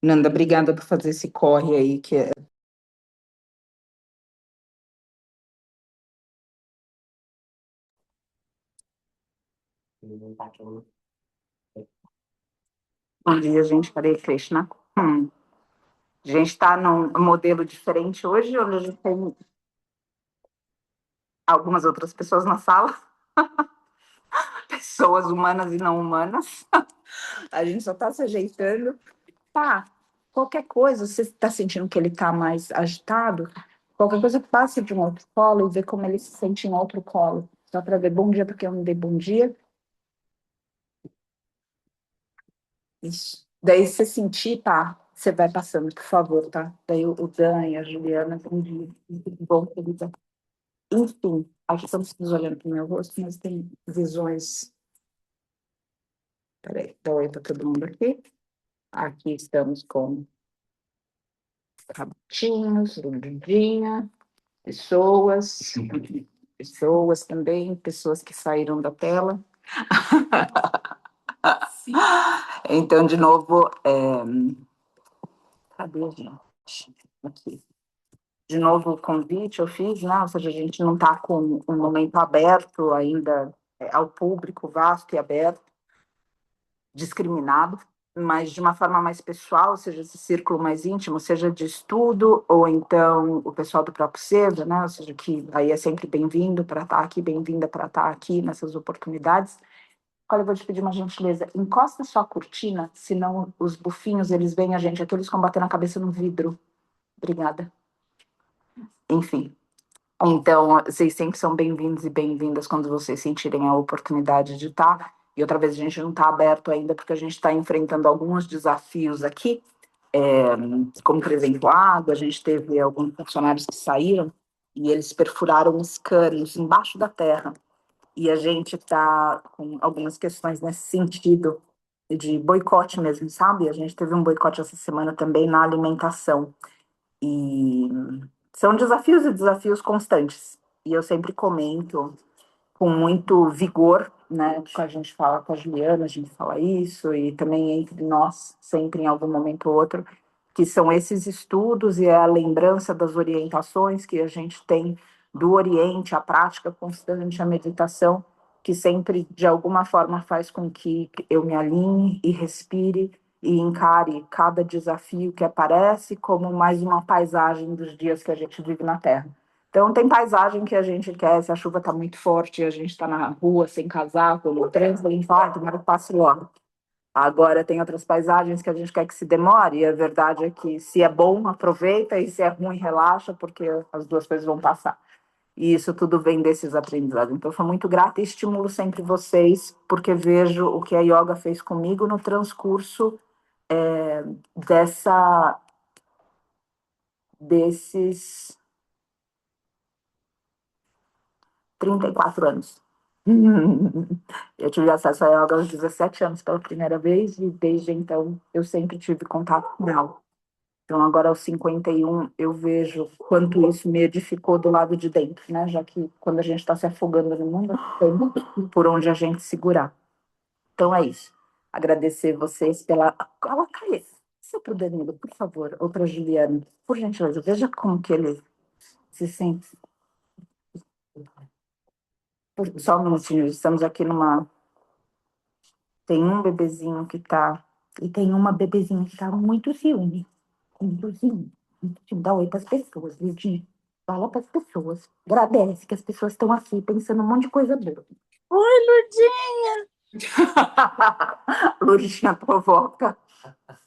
Nanda, obrigada por fazer esse corre aí, que é... Bom dia, gente. Hare Krishna. A gente está num modelo diferente hoje, onde a gente tem algumas outras pessoas na sala, pessoas humanas e não humanas. A gente só está se ajeitando. Tá, qualquer coisa, você está sentindo que ele está mais agitado, qualquer coisa passe de um outro colo e vê como ele se sente em outro colo. Só para ver bom dia, porque eu não dei bom dia. Isso. Daí, se você sentir, tá, você vai passando, por favor, tá? Daí o Dan e a Juliana, bom dia. Muito bom, querida. Enfim, aqui estamos todos olhando para o meu rosto, mas tem visões. Peraí, dá oi para todo mundo aqui. Aqui estamos com Rabutinhos, Lundinha, pessoas, pessoas também, pessoas que saíram da tela. Sim. Então, de novo, cadê a gente? Aqui. De novo, o convite eu fiz, né? Ou seja, a gente não está com um momento aberto ainda ao público, vasto e aberto, discriminado, mas de uma forma mais pessoal, ou seja, esse círculo mais íntimo, seja de estudo, ou então o pessoal do próprio SEDA, né? Ou seja, que aí é sempre bem-vindo para estar aqui, bem-vinda para estar aqui nessas oportunidades. Olha, eu vou te pedir uma gentileza, encosta sua cortina, senão os bufinhos, eles veem a gente, aqui eles vão bater na cabeça no vidro. Obrigada. Enfim. Então, vocês sempre são bem-vindos e bem-vindas quando vocês sentirem a oportunidade de estar. E outra vez, a gente não está aberto ainda, porque a gente está enfrentando alguns desafios aqui, como, por exemplo, a água. A gente teve alguns funcionários que saíram e eles perfuraram os canos embaixo da terra. E a gente está com algumas questões nesse sentido, de boicote mesmo, sabe? A gente teve um boicote essa semana também na alimentação. E são desafios e desafios constantes. E eu sempre comento com muito vigor, né? Quando a gente fala com a Juliana, a gente fala isso, e também entre nós, sempre em algum momento ou outro, que são esses estudos e a lembrança das orientações que a gente tem do Oriente, a prática constante, a meditação, que sempre, de alguma forma, faz com que eu me alinhe e respire e encare cada desafio que aparece como mais uma paisagem dos dias que a gente vive na Terra. Então, tem paisagem que a gente quer, se a chuva está muito forte e a gente está na rua sem casaco, no trânsito, a gente vai, tomara que passe logo. Agora, tem outras paisagens que a gente quer que se demore, e a verdade é que, se é bom, aproveita, e se é ruim, relaxa, porque as duas coisas vão passar. E isso tudo vem desses aprendizados. Então, sou muito grata e estimulo sempre vocês, porque vejo o que a yoga fez comigo no transcurso dessa, desses 34 anos. Eu tive acesso a yoga aos 17 anos pela primeira vez, e desde então eu sempre tive contato com ela. Então, agora aos 51, eu vejo quanto isso me edificou do lado de dentro, né? Já que quando a gente está se afogando no mundo, tem por onde a gente segurar. Então, é isso. Agradecer vocês pela... Coloca isso. Isso é para o Danilo, por favor, ou para a Juliana. Por gentileza, veja como que ele se sente. Só um minutinho, estamos aqui numa... Tem um bebezinho que tá... E tem uma bebezinha que tá muito ciúme. Muito ciúme. Muito ciúme. Dá oi para as pessoas, Lidinha. Fala para as pessoas. Agradece que as pessoas estão aqui pensando um monte de coisa boa. Oi, Lurdinha! Lourdinha provoca.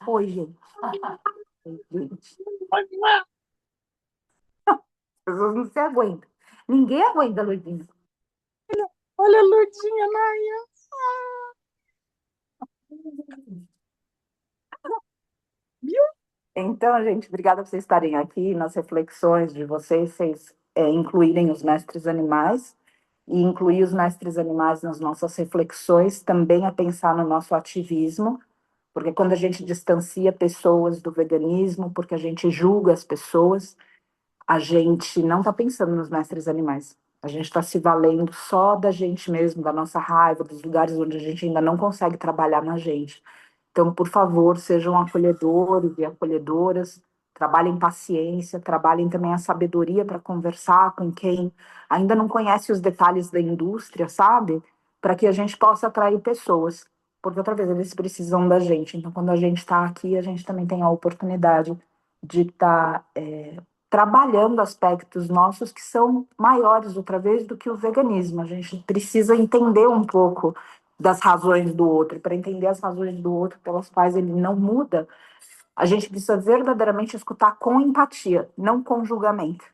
Oi, gente. Oi, gente. As pessoas não se aguentam. Ninguém aguenta, Lourdinha. Olha a Lurdinha, Naia. Viu? Então, gente, obrigada por vocês estarem aqui nas reflexões de vocês, vocês incluírem os mestres animais e incluir os mestres animais nas nossas reflexões, também a pensar no nosso ativismo, porque quando a gente distancia pessoas do veganismo, porque a gente julga as pessoas, a gente não está pensando nos mestres animais. A gente está se valendo só da gente mesmo, da nossa raiva, dos lugares onde a gente ainda não consegue trabalhar na gente. Então, por favor, sejam acolhedores e acolhedoras, trabalhem paciência, trabalhem também a sabedoria para conversar com quem ainda não conhece os detalhes da indústria, sabe? Para que a gente possa atrair pessoas. Porque, outra vez, eles precisam da gente. Então, quando a gente está aqui, a gente também tem a oportunidade de estar trabalhando aspectos nossos que são maiores, outra vez, do que o veganismo. A gente precisa entender um pouco das razões do outro. Para entender as razões do outro pelas quais ele não muda, a gente precisa verdadeiramente escutar com empatia, não com julgamento.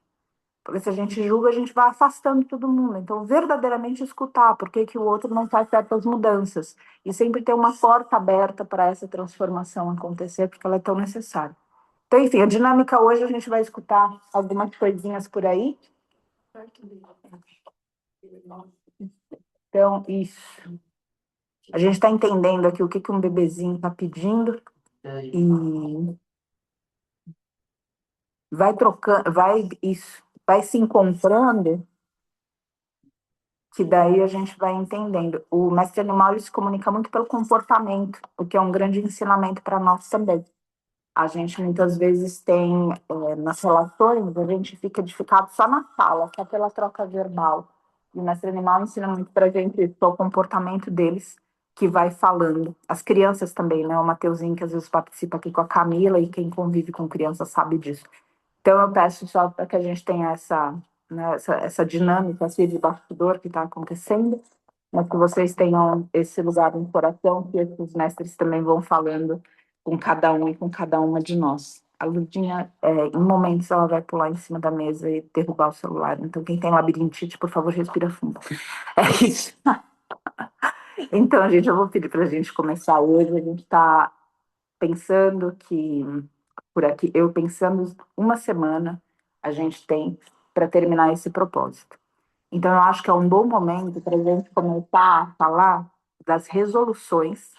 Porque se a gente julga, a gente vai afastando todo mundo. Então, verdadeiramente escutar por que, que o outro não faz certas mudanças. E sempre ter uma porta aberta para essa transformação acontecer, porque ela é tão necessária. Então, enfim, a dinâmica hoje a gente vai escutar algumas coisinhas por aí. Então, isso. A gente está entendendo aqui o que, que um bebezinho está pedindo e vai trocando, vai se encontrando, que daí a gente vai entendendo. O mestre animal ele se comunica muito pelo comportamento, o que é um grande ensinamento para nós também. A gente muitas vezes tem, nas relações, a gente fica edificado só na fala, só pela troca verbal. E o mestre animal ensina muito para a gente isso, o comportamento deles, que vai falando. As crianças também, né? O Mateuzinho, que às vezes participa aqui com a Camila, e quem convive com crianças sabe disso. Então, eu peço só para que a gente tenha né, essa dinâmica assim, de bastidor que está acontecendo, mas que vocês tenham esse lugar no coração, que esses mestres também vão falando com cada um e com cada uma de nós. A Ludinha, em momentos, ela vai pular em cima da mesa e derrubar o celular. Então, quem tem labirintite, por favor, respira fundo. É isso. Então, gente, eu vou pedir para a gente começar hoje. A gente está pensando que, por aqui, eu pensando uma semana, a gente tem para terminar esse propósito. Então, eu acho que é um bom momento para a gente começar a falar das resoluções.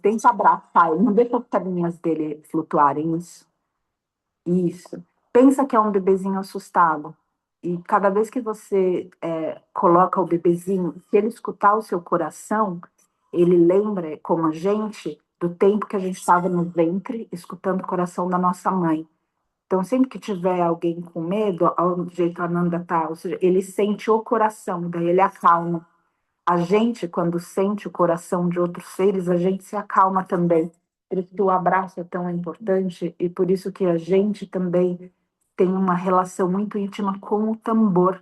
Tenta abraçar ele, não deixa as perninhas dele flutuarem. Isso. Pensa que é um bebezinho assustado. E cada vez que você coloca o bebezinho, se ele escutar o seu coração, ele lembra, como a gente, do tempo que a gente estava no ventre, escutando o coração da nossa mãe. Então, sempre que tiver alguém com medo, ao jeito a Ananda tá, ou seja, ele sente o coração, daí ele acalma. A gente, quando sente o coração de outros seres, a gente se acalma também. Por isso que o abraço é tão importante e por isso que a gente também tem uma relação muito íntima com o tambor.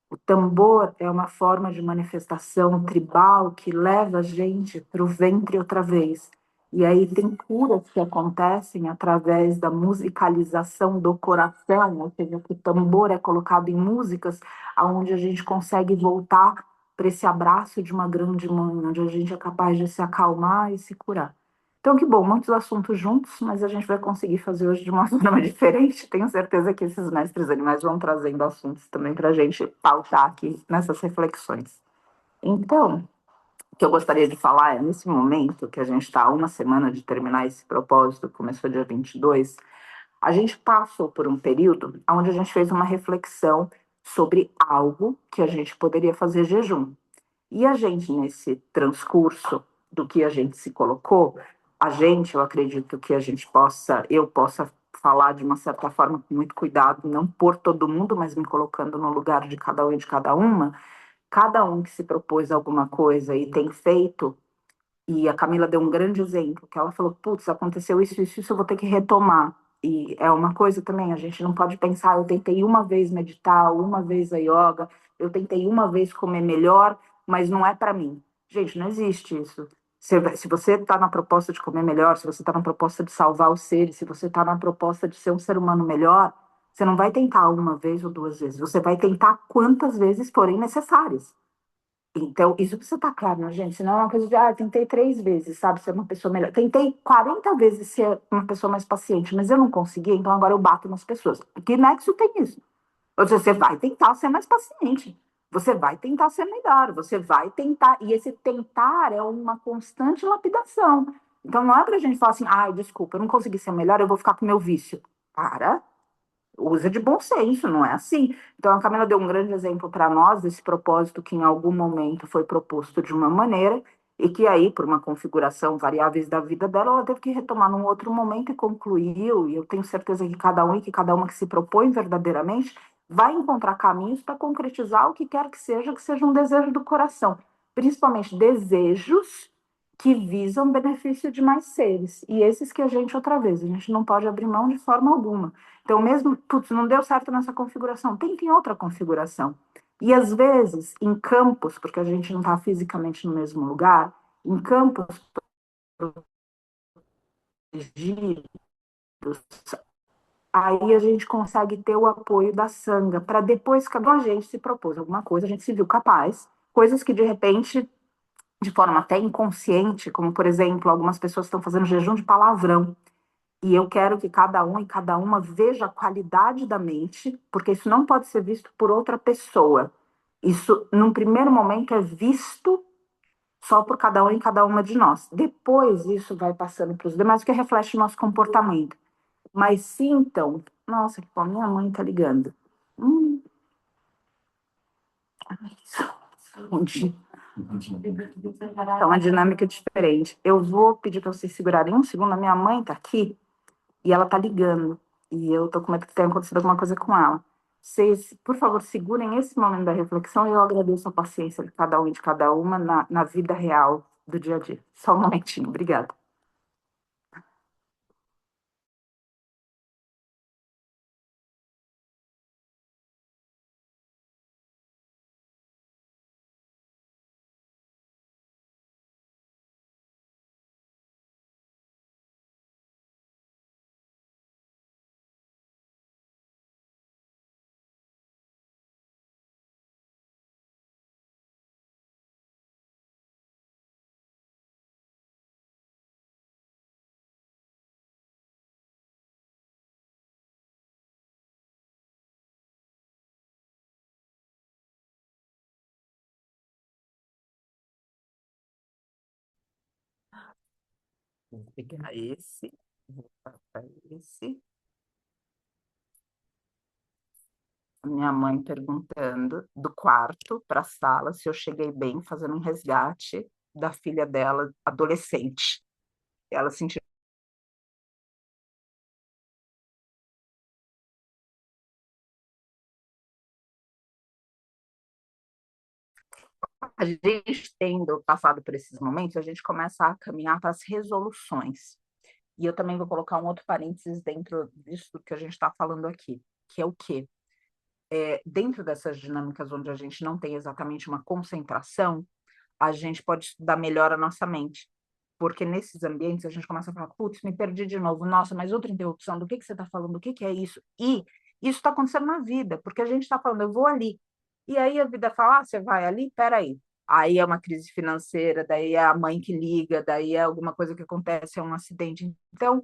O tambor é uma forma de manifestação tribal que leva a gente para o ventre outra vez. E aí tem curas que acontecem através da musicalização do coração, ou seja, que o tambor é colocado em músicas onde a gente consegue voltar para esse abraço de uma grande mãe, onde a gente é capaz de se acalmar e se curar. Então, que bom, muitos assuntos juntos, mas a gente vai conseguir fazer hoje de uma forma diferente. Tenho certeza que esses mestres animais vão trazendo assuntos também para a gente pautar aqui nessas reflexões. Então, o que eu gostaria de falar é, nesse momento que a gente está a uma semana de terminar esse propósito, começou dia 22, a gente passou por um período onde a gente fez uma reflexão sobre algo que a gente poderia fazer jejum. E a gente, nesse transcurso do que a gente se colocou, a gente, eu acredito que a gente possa, eu possa falar de uma certa forma com muito cuidado, não por todo mundo, mas me colocando no lugar de cada um e de cada um que se propôs alguma coisa e tem feito, e a Camila deu um grande exemplo, que ela falou, putz, aconteceu isso, eu vou ter que retomar. E é uma coisa também, a gente não pode pensar, eu tentei uma vez meditar, uma vez a yoga, eu tentei uma vez comer melhor, mas não é para mim. Gente, não existe isso. Se você está na proposta de comer melhor, se você está na proposta de salvar os seres, se você está na proposta de ser um ser humano melhor, você não vai tentar uma vez ou duas vezes, você vai tentar quantas vezes forem necessárias. Então, isso precisa estar claro, né, gente? Senão é uma coisa de, tentei 3 vezes, sabe, ser uma pessoa melhor. Tentei 40 vezes ser uma pessoa mais paciente, mas eu não consegui, então agora eu bato nas pessoas. Que nexo tem isso? Ou seja, você vai tentar ser mais paciente, você vai tentar ser melhor, você vai tentar, e esse tentar é uma constante lapidação. Então, não é pra gente falar assim, desculpa, eu não consegui ser melhor, eu vou ficar com o meu vício. Para, usa de bom senso, não é assim. Então, a Camila deu um grande exemplo para nós desse propósito que em algum momento foi proposto de uma maneira e que aí, por uma configuração variáveis da vida dela, ela teve que retomar num outro momento e concluiu, e eu tenho certeza que cada um e que cada uma que se propõe verdadeiramente vai encontrar caminhos para concretizar o que quer que seja um desejo do coração, principalmente desejos que visam benefício de mais seres, e esses que outra vez, a gente não pode abrir mão de forma alguma. Então, mesmo, putz, não deu certo nessa configuração, tenta em outra configuração. E às vezes, em campos, porque a gente não está fisicamente no mesmo lugar, em campos protegidos, aí a gente consegue ter o apoio da sanga, para depois, quando a gente se propôs alguma coisa, a gente se viu capaz, coisas que de repente, de forma até inconsciente, como por exemplo, algumas pessoas estão fazendo jejum de palavrão, e eu quero que cada um e cada uma veja a qualidade da mente, porque isso não pode ser visto por outra pessoa. Isso, num primeiro momento, é visto só por cada um e cada uma de nós. Depois, isso vai passando para os demais, que reflete o nosso comportamento. Mas sintam, nossa, que bom, minha mãe tá ligando. Hum, onde? É uma dinâmica diferente. Eu vou pedir para vocês segurarem um segundo. A minha mãe tá aqui e ela tá ligando. E eu tô com medo que tenha acontecido alguma coisa com ela. Vocês, por favor, segurem esse momento da reflexão e eu agradeço a paciência de cada um e de cada uma na vida real do dia a dia. Só um momentinho, obrigada. Vou pegar esse, vou passar esse. Minha mãe perguntando do quarto para a sala se eu cheguei bem, fazendo um resgate da filha dela, adolescente. Ela sentiu. A gente tendo passado por esses momentos, a gente começa a caminhar para as resoluções. E eu também vou colocar um outro parênteses dentro disso que a gente está falando aqui, que é o quê? Dentro dessas dinâmicas onde a gente não tem exatamente uma concentração, a gente pode estudar melhor a nossa mente. Porque nesses ambientes a gente começa a falar, putz, me perdi de novo, nossa, mas outra interrupção, do que você está falando, o que é isso? E isso está acontecendo na vida, porque a gente está falando, eu vou ali. E aí a vida fala, você vai ali? Peraí. Aí é uma crise financeira, daí é a mãe que liga, daí é alguma coisa que acontece, é um acidente. Então,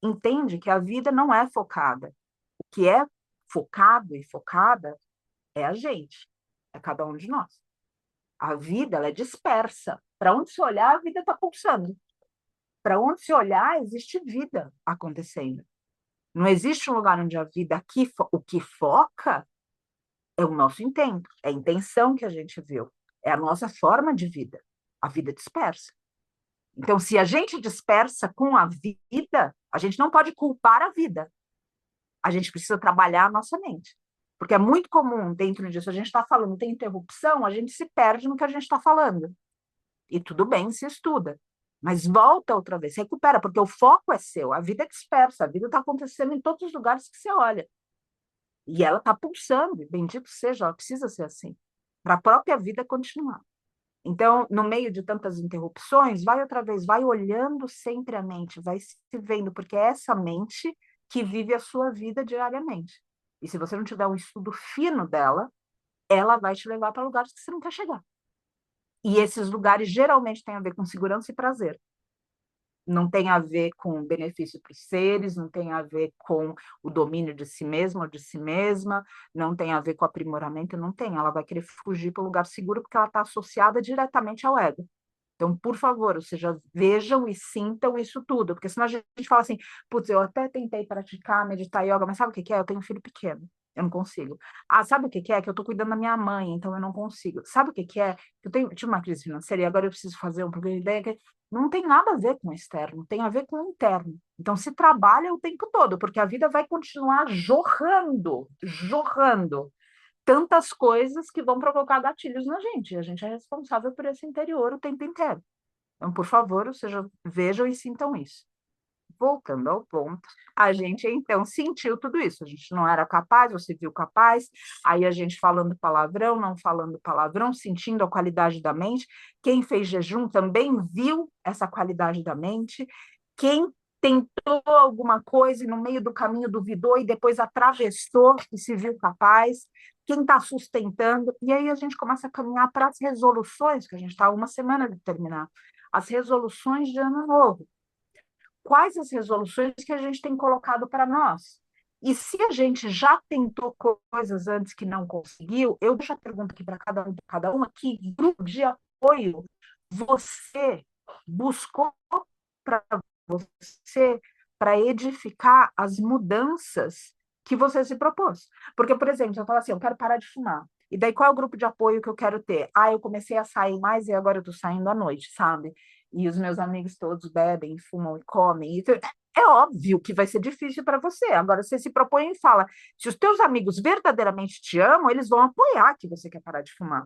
entende que a vida não é focada. O que é focado e focada é a gente, é cada um de nós. A vida, ela é dispersa. Para onde se olhar, a vida está pulsando. Para onde se olhar, existe vida acontecendo. Não existe um lugar onde a vida aqui, o que foca é o nosso intento, é a intenção que a gente viu, é a nossa forma de vida. A vida dispersa. Então, se a gente dispersa com a vida, a gente não pode culpar a vida. A gente precisa trabalhar a nossa mente. Porque é muito comum dentro disso, a gente está falando, tem interrupção, a gente se perde no que a gente está falando. E tudo bem, se estuda. Mas volta outra vez, recupera, porque o foco é seu, a vida é dispersa, a vida está acontecendo em todos os lugares que você olha. E ela está pulsando, bendito seja, ela precisa ser assim, para a própria vida continuar. Então, no meio de tantas interrupções, vai outra vez, vai olhando sempre a mente, vai se vendo, porque é essa mente que vive a sua vida diariamente. E se você não tiver um estudo fino dela, ela vai te levar para lugares que você não quer chegar. E esses lugares geralmente têm a ver com segurança e prazer. Não tem a ver com benefício para os seres, não tem a ver com o domínio de si mesmo ou de si mesma, não tem a ver com aprimoramento, não tem. Ela vai querer fugir para o lugar seguro porque ela está associada diretamente ao ego. Então, por favor, ou seja, vejam e sintam isso tudo, porque senão a gente fala assim, putz, eu até tentei praticar, meditar yoga, mas sabe o que é? Eu tenho um filho pequeno. Eu não consigo. Ah, sabe o que que é? Que eu tô cuidando da minha mãe, então eu não consigo. Sabe o que que é? Eu tive uma crise financeira e agora eu preciso fazer um programa de ideia que não tem nada a ver com o externo, tem a ver com o interno. Então se trabalha o tempo todo, porque a vida vai continuar jorrando, jorrando tantas coisas que vão provocar gatilhos na gente. E a gente é responsável por esse interior o tempo inteiro. Então, por favor, ou seja, vejam e sintam isso. Voltando ao ponto, a gente então sentiu tudo isso. A gente não era capaz, você viu capaz, aí a gente falando palavrão, não falando palavrão, sentindo a qualidade da mente. Quem fez jejum também viu essa qualidade da mente. Quem tentou alguma coisa e no meio do caminho duvidou e depois atravessou e se viu capaz. Quem está sustentando, e aí a gente começa a caminhar para as resoluções, que a gente está uma semana de terminar, as resoluções de ano novo. Quais as resoluções que a gente tem colocado para nós? E se a gente já tentou coisas antes que não conseguiu, eu deixo a pergunta aqui para cada uma, que grupo de apoio você buscou para você para edificar as mudanças que você se propôs? Porque, por exemplo, se eu falo assim, eu quero parar de fumar. E daí qual é o grupo de apoio que eu quero ter? Ah, eu comecei a sair mais e agora eu estou saindo à noite, sabe? E os meus amigos todos bebem, fumam e comem. É óbvio que vai ser difícil para você. Agora, você se propõe e fala: se os teus amigos verdadeiramente te amam, eles vão apoiar que você quer parar de fumar.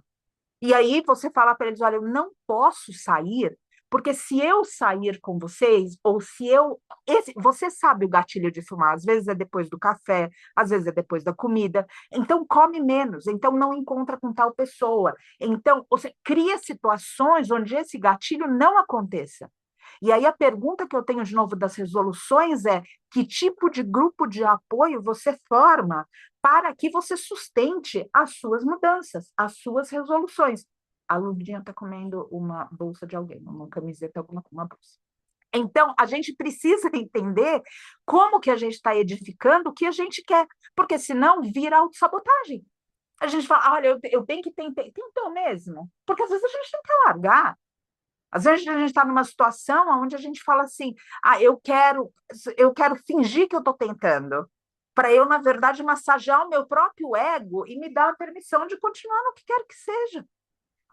E aí você fala para eles: olha, eu não posso sair, porque se eu sair com vocês, ou se eu. Você sabe o gatilho de fumar, às vezes é depois do café, às vezes é depois da comida. Então come menos, então não encontra com tal pessoa. Então, você cria situações onde esse gatilho não aconteça. E aí a pergunta que eu tenho de novo das resoluções é: que tipo de grupo de apoio você forma para que você sustente as suas mudanças, as suas resoluções? A Lurdinha está comendo uma bolsa de alguém, uma camiseta, alguma uma bolsa. Então, a gente precisa entender como que a gente está edificando o que a gente quer, porque senão vira autossabotagem. A gente fala: olha, eu tenho que tentar, tentou mesmo, porque às vezes a gente tem que largar. Às vezes a gente está numa situação onde a gente fala assim: ah, eu quero fingir que eu estou tentando, para eu, na verdade, massagear o meu próprio ego e me dar a permissão de continuar no que quer que seja.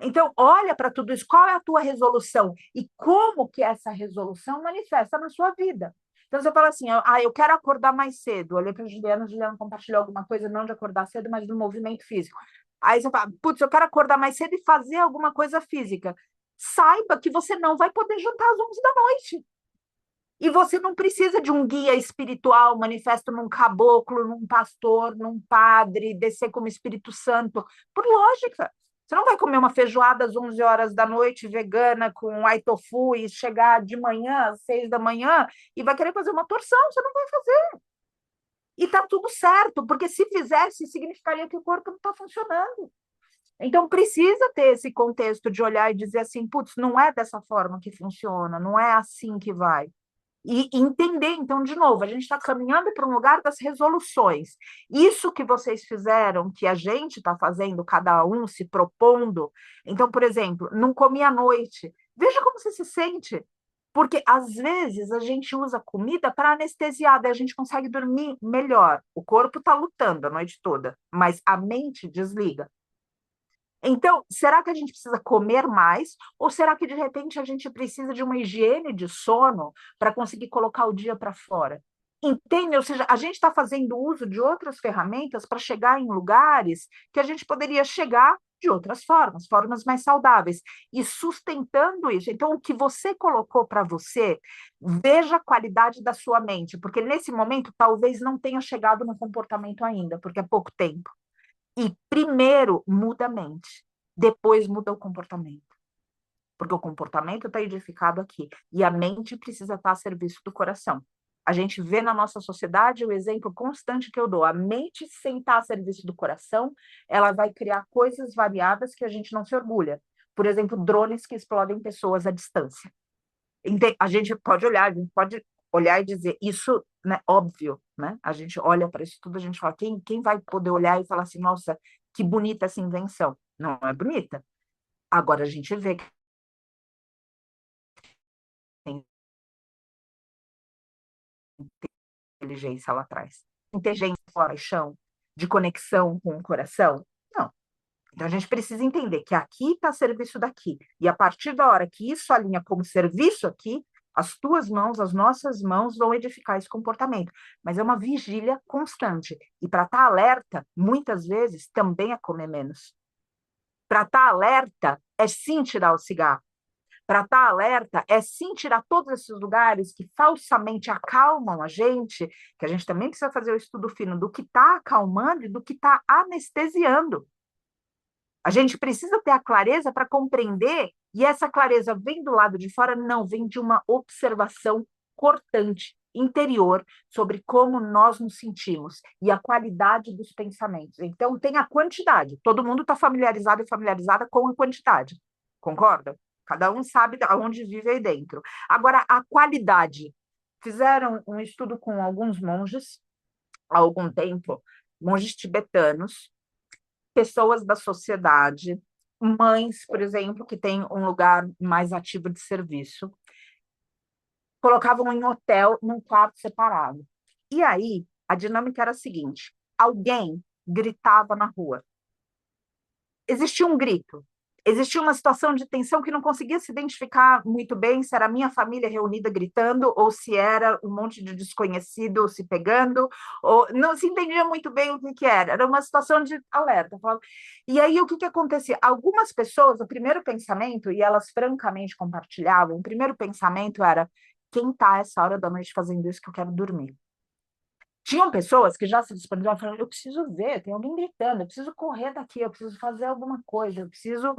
Então, olha para tudo isso, qual é a tua resolução e como que essa resolução manifesta na sua vida. Então, você fala assim: ah, eu quero acordar mais cedo. Olhei para a Juliana compartilhou alguma coisa, não de acordar cedo, mas do movimento físico. Aí você fala: putz, eu quero acordar mais cedo e fazer alguma coisa física. Saiba que você não vai poder jantar às 11 da noite. E você não precisa de um guia espiritual, manifesto num caboclo, num pastor, num padre, descer como Espírito Santo. Por lógica. Você não vai comer uma feijoada às 11 horas da noite, vegana, com ai tofu, e chegar de manhã, às 6 da manhã, e vai querer fazer uma torção. Você não vai fazer. E tá tudo certo, porque se fizesse, significaria que o corpo não está funcionando. Então, precisa ter esse contexto de olhar e dizer assim: putz, não é dessa forma que funciona, não é assim que vai. E entender, então, de novo, a gente está caminhando para um lugar das resoluções. Isso que vocês fizeram, que a gente está fazendo, cada um se propondo. Então, por exemplo, não comer à noite. Veja como você se sente. Porque, às vezes, a gente usa comida para anestesiar, daí a gente consegue dormir melhor. O corpo está lutando a noite toda, mas a mente desliga. Então, será que a gente precisa comer mais? Ou será que, de repente, a gente precisa de uma higiene de sono para conseguir colocar o dia para fora? Entende? Ou seja, a gente está fazendo uso de outras ferramentas para chegar em lugares que a gente poderia chegar de outras formas, formas mais saudáveis, e sustentando isso. Então, o que você colocou para você, veja a qualidade da sua mente, porque nesse momento talvez não tenha chegado no comportamento ainda, porque é pouco tempo. E primeiro muda a mente, depois muda o comportamento. Porque o comportamento está edificado aqui. E a mente precisa estar a serviço do coração. A gente vê na nossa sociedade o exemplo constante que eu dou. A mente, sem estar a serviço do coração, ela vai criar coisas variadas que a gente não se orgulha. Por exemplo, drones que explodem pessoas à distância. A gente pode olhar, a gente pode olhar e dizer isso, né, óbvio, né? A gente olha para isso tudo, a gente fala: quem vai poder olhar e falar assim: nossa, que bonita essa invenção? Não é bonita. Agora a gente vê que tem inteligência lá atrás. Inteligência, paixão. de conexão com o coração? Não. Então, a gente precisa entender que aqui está serviço daqui. E a partir da hora que isso alinha como serviço aqui, as tuas mãos, as nossas mãos vão edificar esse comportamento. Mas é uma vigília constante. E para estar alerta, muitas vezes, também é comer menos. Para estar alerta, é sim tirar o cigarro. Para estar alerta, é sim tirar todos esses lugares que falsamente acalmam a gente, que a gente também precisa fazer o estudo fino do que está acalmando e do que está anestesiando. A gente precisa ter a clareza para compreender, e essa clareza vem do lado de fora, não, vem de uma observação cortante, interior, sobre como nós nos sentimos e a qualidade dos pensamentos. Então, tem a quantidade. Todo mundo está familiarizado e familiarizada com a quantidade. Concorda? Cada um sabe aonde vive aí dentro. Agora, a qualidade. Fizeram um estudo com alguns monges, há algum tempo, monges tibetanos, pessoas da sociedade, mães, por exemplo, que têm um lugar mais ativo de serviço, colocavam em hotel num quarto separado. E aí, a dinâmica era a seguinte: alguém gritava na rua. Existia um grito, existia uma situação de tensão que não conseguia se identificar muito bem se era a minha família reunida gritando ou se era um monte de desconhecido se pegando, ou não se entendia muito bem o que era. Era uma situação de alerta. E aí o que acontecia? Algumas pessoas, o primeiro pensamento, e elas francamente compartilhavam, o primeiro pensamento era: quem está essa hora da noite fazendo isso que eu quero dormir? Tinham pessoas que já se disponibilizavam, falando: eu preciso ver, tem alguém gritando, eu preciso correr daqui, eu preciso fazer alguma coisa, eu preciso.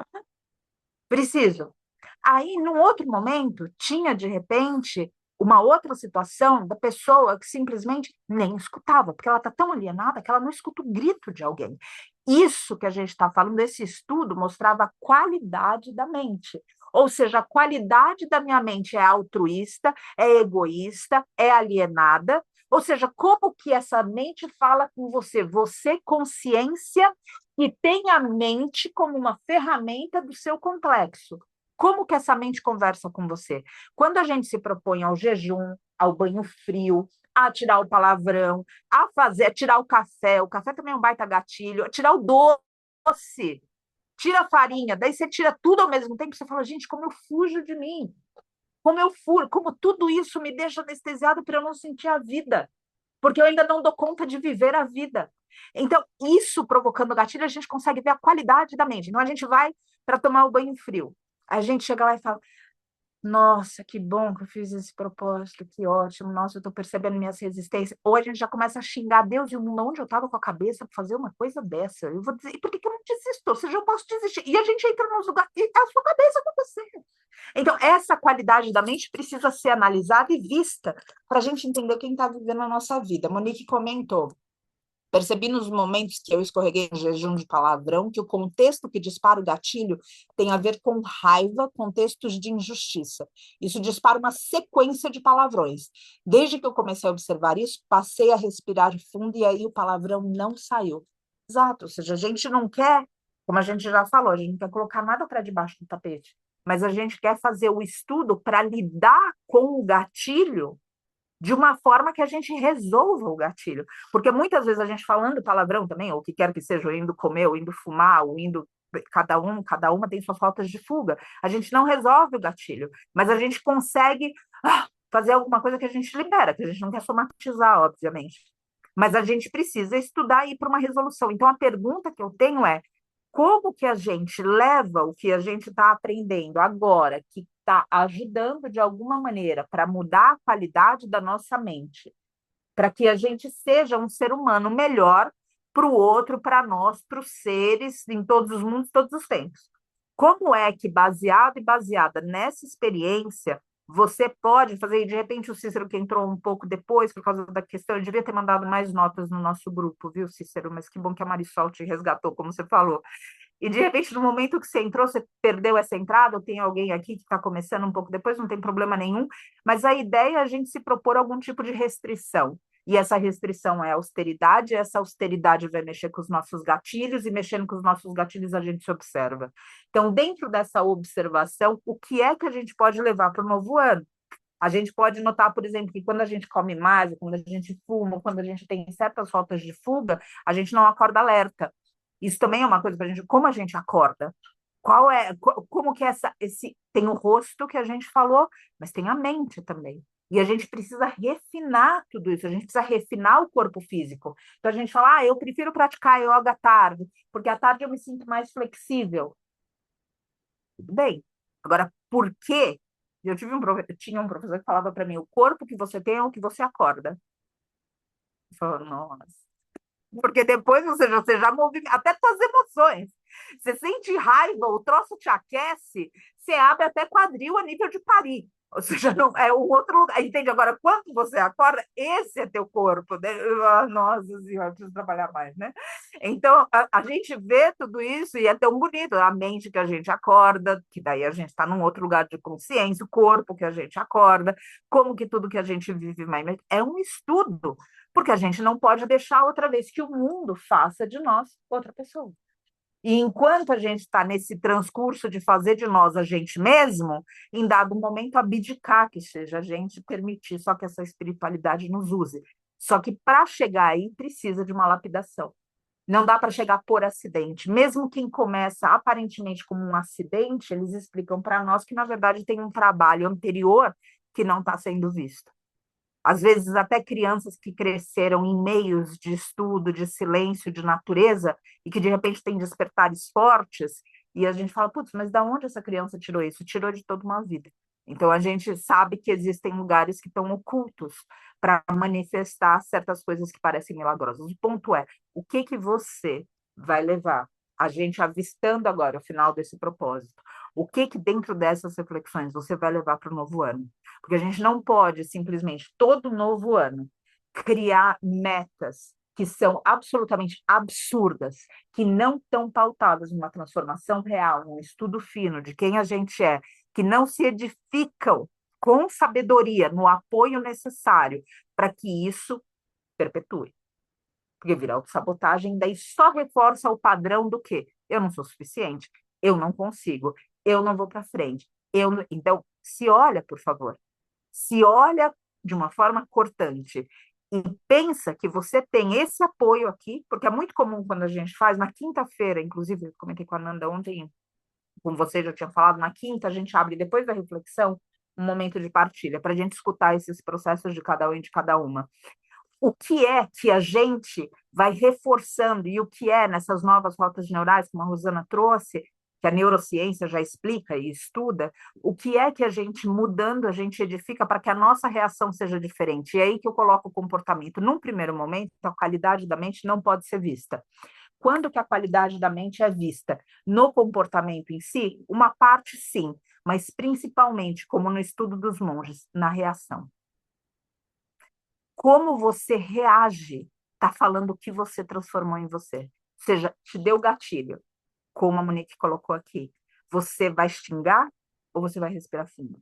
Aí, num outro momento, tinha, de repente, uma outra situação da pessoa que simplesmente nem escutava, porque ela está tão alienada que ela não escuta o grito de alguém. Isso que a gente está falando, esse estudo mostrava a qualidade da mente. Ou seja, a qualidade da minha mente é altruísta, é egoísta, é alienada. Ou seja, como que essa mente fala com você? Você, consciência, e tem a mente como uma ferramenta do seu complexo. Como que essa mente conversa com você? Quando a gente se propõe ao jejum, ao banho frio, a tirar o palavrão, a tirar o café também é um baita gatilho, a tirar o doce, tira a farinha, daí você tira tudo ao mesmo tempo, você fala: gente, como eu fujo de mim, como eu furo, como tudo isso me deixa anestesiado para eu não sentir a vida, porque eu ainda não dou conta de viver a vida. Então, isso provocando gatilho, a gente consegue ver a qualidade da mente. Então, a gente vai para tomar o banho frio. A gente chega lá e fala: nossa, que bom que eu fiz esse propósito, que ótimo, nossa, eu estou percebendo minhas resistências. Ou a gente já começa a xingar Deus e o mundo, onde eu estava com a cabeça para fazer uma coisa dessa. Eu vou dizer: e por que eu não desisto? Ou seja, eu posso desistir. E a gente entra nos lugares, e a sua cabeça com você. Então, essa qualidade da mente precisa ser analisada e vista para a gente entender quem está vivendo a nossa vida. A Monique comentou: percebi nos momentos que eu escorreguei em jejum de palavrão que o contexto que dispara o gatilho tem a ver com raiva, contextos de injustiça. Isso dispara uma sequência de palavrões. Desde que eu comecei a observar isso, passei a respirar fundo e aí o palavrão não saiu. Exato, ou seja, a gente não quer, como a gente já falou, a gente não quer colocar nada para debaixo do tapete, mas a gente quer fazer o estudo para lidar com o gatilho de uma forma que a gente resolva o gatilho. Porque muitas vezes a gente falando palavrão também, ou o que quer que seja, ou indo comer, ou indo fumar, ou indo. Cada uma tem suas faltas de fuga. A gente não resolve o gatilho, mas a gente consegue fazer alguma coisa que a gente libera, que a gente não quer somatizar, obviamente. Mas a gente precisa estudar e ir para uma resolução. Então, a pergunta que eu tenho é: como que a gente leva o que a gente está aprendendo agora, que está ajudando de alguma maneira para mudar a qualidade da nossa mente, para que a gente seja um ser humano melhor para o outro, para nós, para os seres, em todos os mundos, todos os tempos. Como é que, baseado e baseada nessa experiência, você pode fazer, e de repente o Cícero, que entrou um pouco depois, por causa da questão, eu devia ter mandado mais notas no nosso grupo, viu, Cícero? Mas que bom que a Marisol te resgatou, como você falou. E de repente, no momento que você entrou, você perdeu essa entrada, ou tem alguém aqui que está começando um pouco depois, não tem problema nenhum, mas a ideia é a gente se propor algum tipo de restrição. E essa restrição é austeridade, e essa austeridade vai mexer com os nossos gatilhos, e mexendo com os nossos gatilhos a gente se observa. Então, dentro dessa observação, o que é que a gente pode levar para o novo ano? A gente pode notar, por exemplo, que quando a gente come mais, quando a gente fuma, quando a gente tem certas rotas de fuga, a gente não acorda alerta. Isso também é uma coisa para a gente, como a gente acorda? Como que esse tem o rosto que a gente falou, mas tem a mente também. E a gente precisa refinar tudo isso, a gente precisa refinar o corpo físico. Então a gente fala, eu prefiro praticar yoga à tarde, porque à tarde eu me sinto mais flexível. Tudo bem. Agora, por quê? Eu tinha um professor que falava para mim, o corpo que você tem é o que você acorda. Eu falava, nossa. Porque depois você já movimenta, até suas emoções. Você sente raiva, o troço te aquece, você abre até quadril a nível de Paris. Ou seja, não, é um outro lugar. Entende? Agora, quando você acorda, esse é teu corpo. Né? Nossa senhora, preciso trabalhar mais, né? Então, a gente vê tudo isso e é tão bonito. A mente que a gente acorda, que daí a gente está num outro lugar de consciência, o corpo que a gente acorda, como que tudo que a gente vive é um estudo, porque a gente não pode deixar outra vez que o mundo faça de nós outra pessoa. E enquanto a gente está nesse transcurso de fazer de nós a gente mesmo, em dado momento abdicar que seja a gente, permitir só que essa espiritualidade nos use. Só que para chegar aí precisa de uma lapidação. Não dá para chegar por acidente. Mesmo quem começa aparentemente como um acidente, eles explicam para nós que, na verdade, tem um trabalho anterior que não está sendo visto. Às vezes, até crianças que cresceram em meios de estudo, de silêncio, de natureza, e que de repente têm despertares fortes, e a gente fala, putz, mas da onde essa criança tirou isso? Tirou de toda uma vida. Então, a gente sabe que existem lugares que estão ocultos para manifestar certas coisas que parecem milagrosas. O ponto é, o que que você vai levar? A gente avistando agora o final desse propósito. O que que dentro dessas reflexões você vai levar para o novo ano? Porque a gente não pode simplesmente, todo novo ano, criar metas que são absolutamente absurdas, que não estão pautadas numa transformação real, num estudo fino de quem a gente é, que não se edificam com sabedoria, no apoio necessário para que isso perpetue. Porque virar autossabotagem, daí só reforça o padrão do quê? Eu não sou suficiente, eu não consigo, eu não vou para frente. Então, se olha, por favor, se olha de uma forma cortante e pensa que você tem esse apoio aqui, porque é muito comum quando a gente faz, na quinta-feira, inclusive, eu comentei com a Nanda ontem, como você já tinha falado, na quinta a gente abre, depois da reflexão, um momento de partilha, para a gente escutar esses processos de cada um e de cada uma. O que é que a gente vai reforçando e o que é nessas novas rotas neurais, como a Rosana trouxe, que a neurociência já explica e estuda, o que é que a gente mudando, a gente edifica para que a nossa reação seja diferente. E é aí que eu coloco o comportamento. Num primeiro momento, a qualidade da mente não pode ser vista. Quando que a qualidade da mente é vista? No comportamento em si, uma parte sim, mas principalmente, como no estudo dos monges, na reação. Como você reage está falando o que você transformou em você. Ou seja, te deu gatilho, como a Monique colocou aqui. Você vai xingar ou você vai respirar fundo?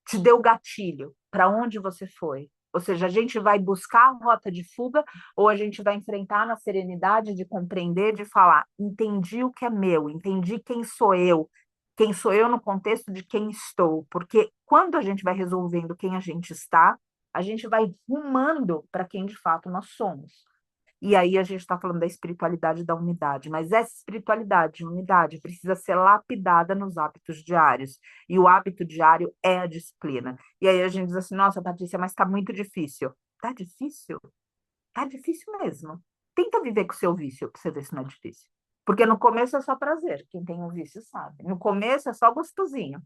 Te deu gatilho, para onde você foi? Ou seja, a gente vai buscar a rota de fuga ou a gente vai enfrentar na serenidade de compreender, de falar, entendi o que é meu, entendi quem sou eu no contexto de quem estou. Porque quando a gente vai resolvendo quem a gente vai rumando para quem de fato nós somos. E aí a gente está falando da espiritualidade da unidade, mas essa espiritualidade de unidade precisa ser lapidada nos hábitos diários. E o hábito diário é a disciplina. E aí a gente diz assim, nossa, Patrícia, mas está muito difícil. Está difícil? Está difícil mesmo. Tenta viver com o seu vício para você ver se não é difícil. Porque no começo é só prazer, quem tem um vício sabe. No começo é só gostosinho.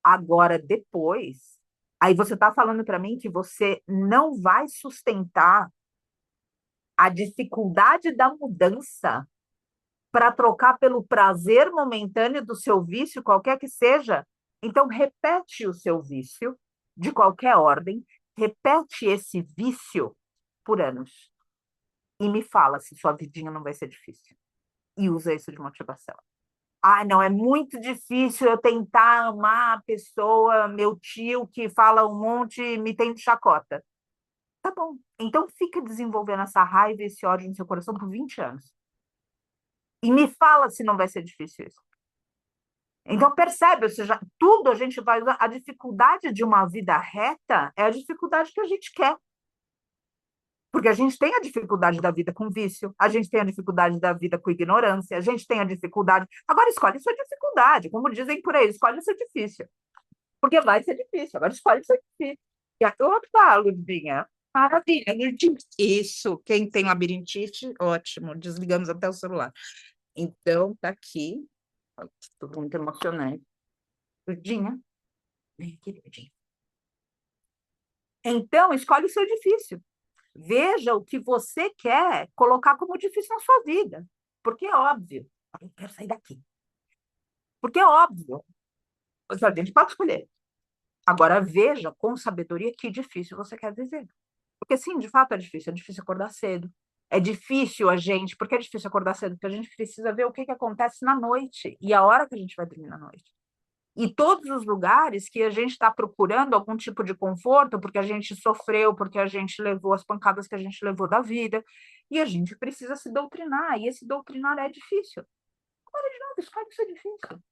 Agora, depois, aí você está falando para mim que você não vai sustentar a dificuldade da mudança para trocar pelo prazer momentâneo do seu vício, qualquer que seja. Então, repete o seu vício, de qualquer ordem, repete esse vício por anos. E me fala se sua vidinha não vai ser difícil. E usa isso de motivação. Ah, não, é muito difícil eu tentar amar a pessoa, meu tio que fala um monte e me tem de chacota. Tá bom. Então fica desenvolvendo essa raiva e esse ódio no seu coração por 20 anos. E me fala se não vai ser difícil isso. Então, percebe, ou seja, tudo a gente vai usar. A dificuldade de uma vida reta é a dificuldade que a gente quer. Porque a gente tem a dificuldade da vida com vício, a gente tem a dificuldade da vida com ignorância, a gente tem a dificuldade. Agora, escolhe sua dificuldade, como dizem por aí, escolhe seu difícil. Porque vai ser difícil, agora escolhe seu difícil. E a... Opa, Ludinha, maravilha, Ludinha. Isso, quem tem labirintite, ótimo, desligamos até o celular. Então, tá aqui, tudo muito emocionante. Ludinha, vem aqui, Ludinha. Então, escolhe o seu difícil. Veja o que você quer colocar como difícil na sua vida. Porque é óbvio. Eu quero sair daqui. Porque é óbvio. A gente pode escolher. Agora, veja com sabedoria que difícil você quer viver. Porque, sim, de fato é difícil acordar cedo. É difícil a gente, porque é difícil acordar cedo? Porque a gente precisa ver o que acontece na noite e a hora que a gente vai dormir na noite. E todos os lugares que a gente está procurando algum tipo de conforto, porque a gente sofreu, porque a gente levou as pancadas que a gente levou da vida, e a gente precisa se doutrinar, e esse doutrinar é difícil. Agora, de novo, escolhe isso é difícil.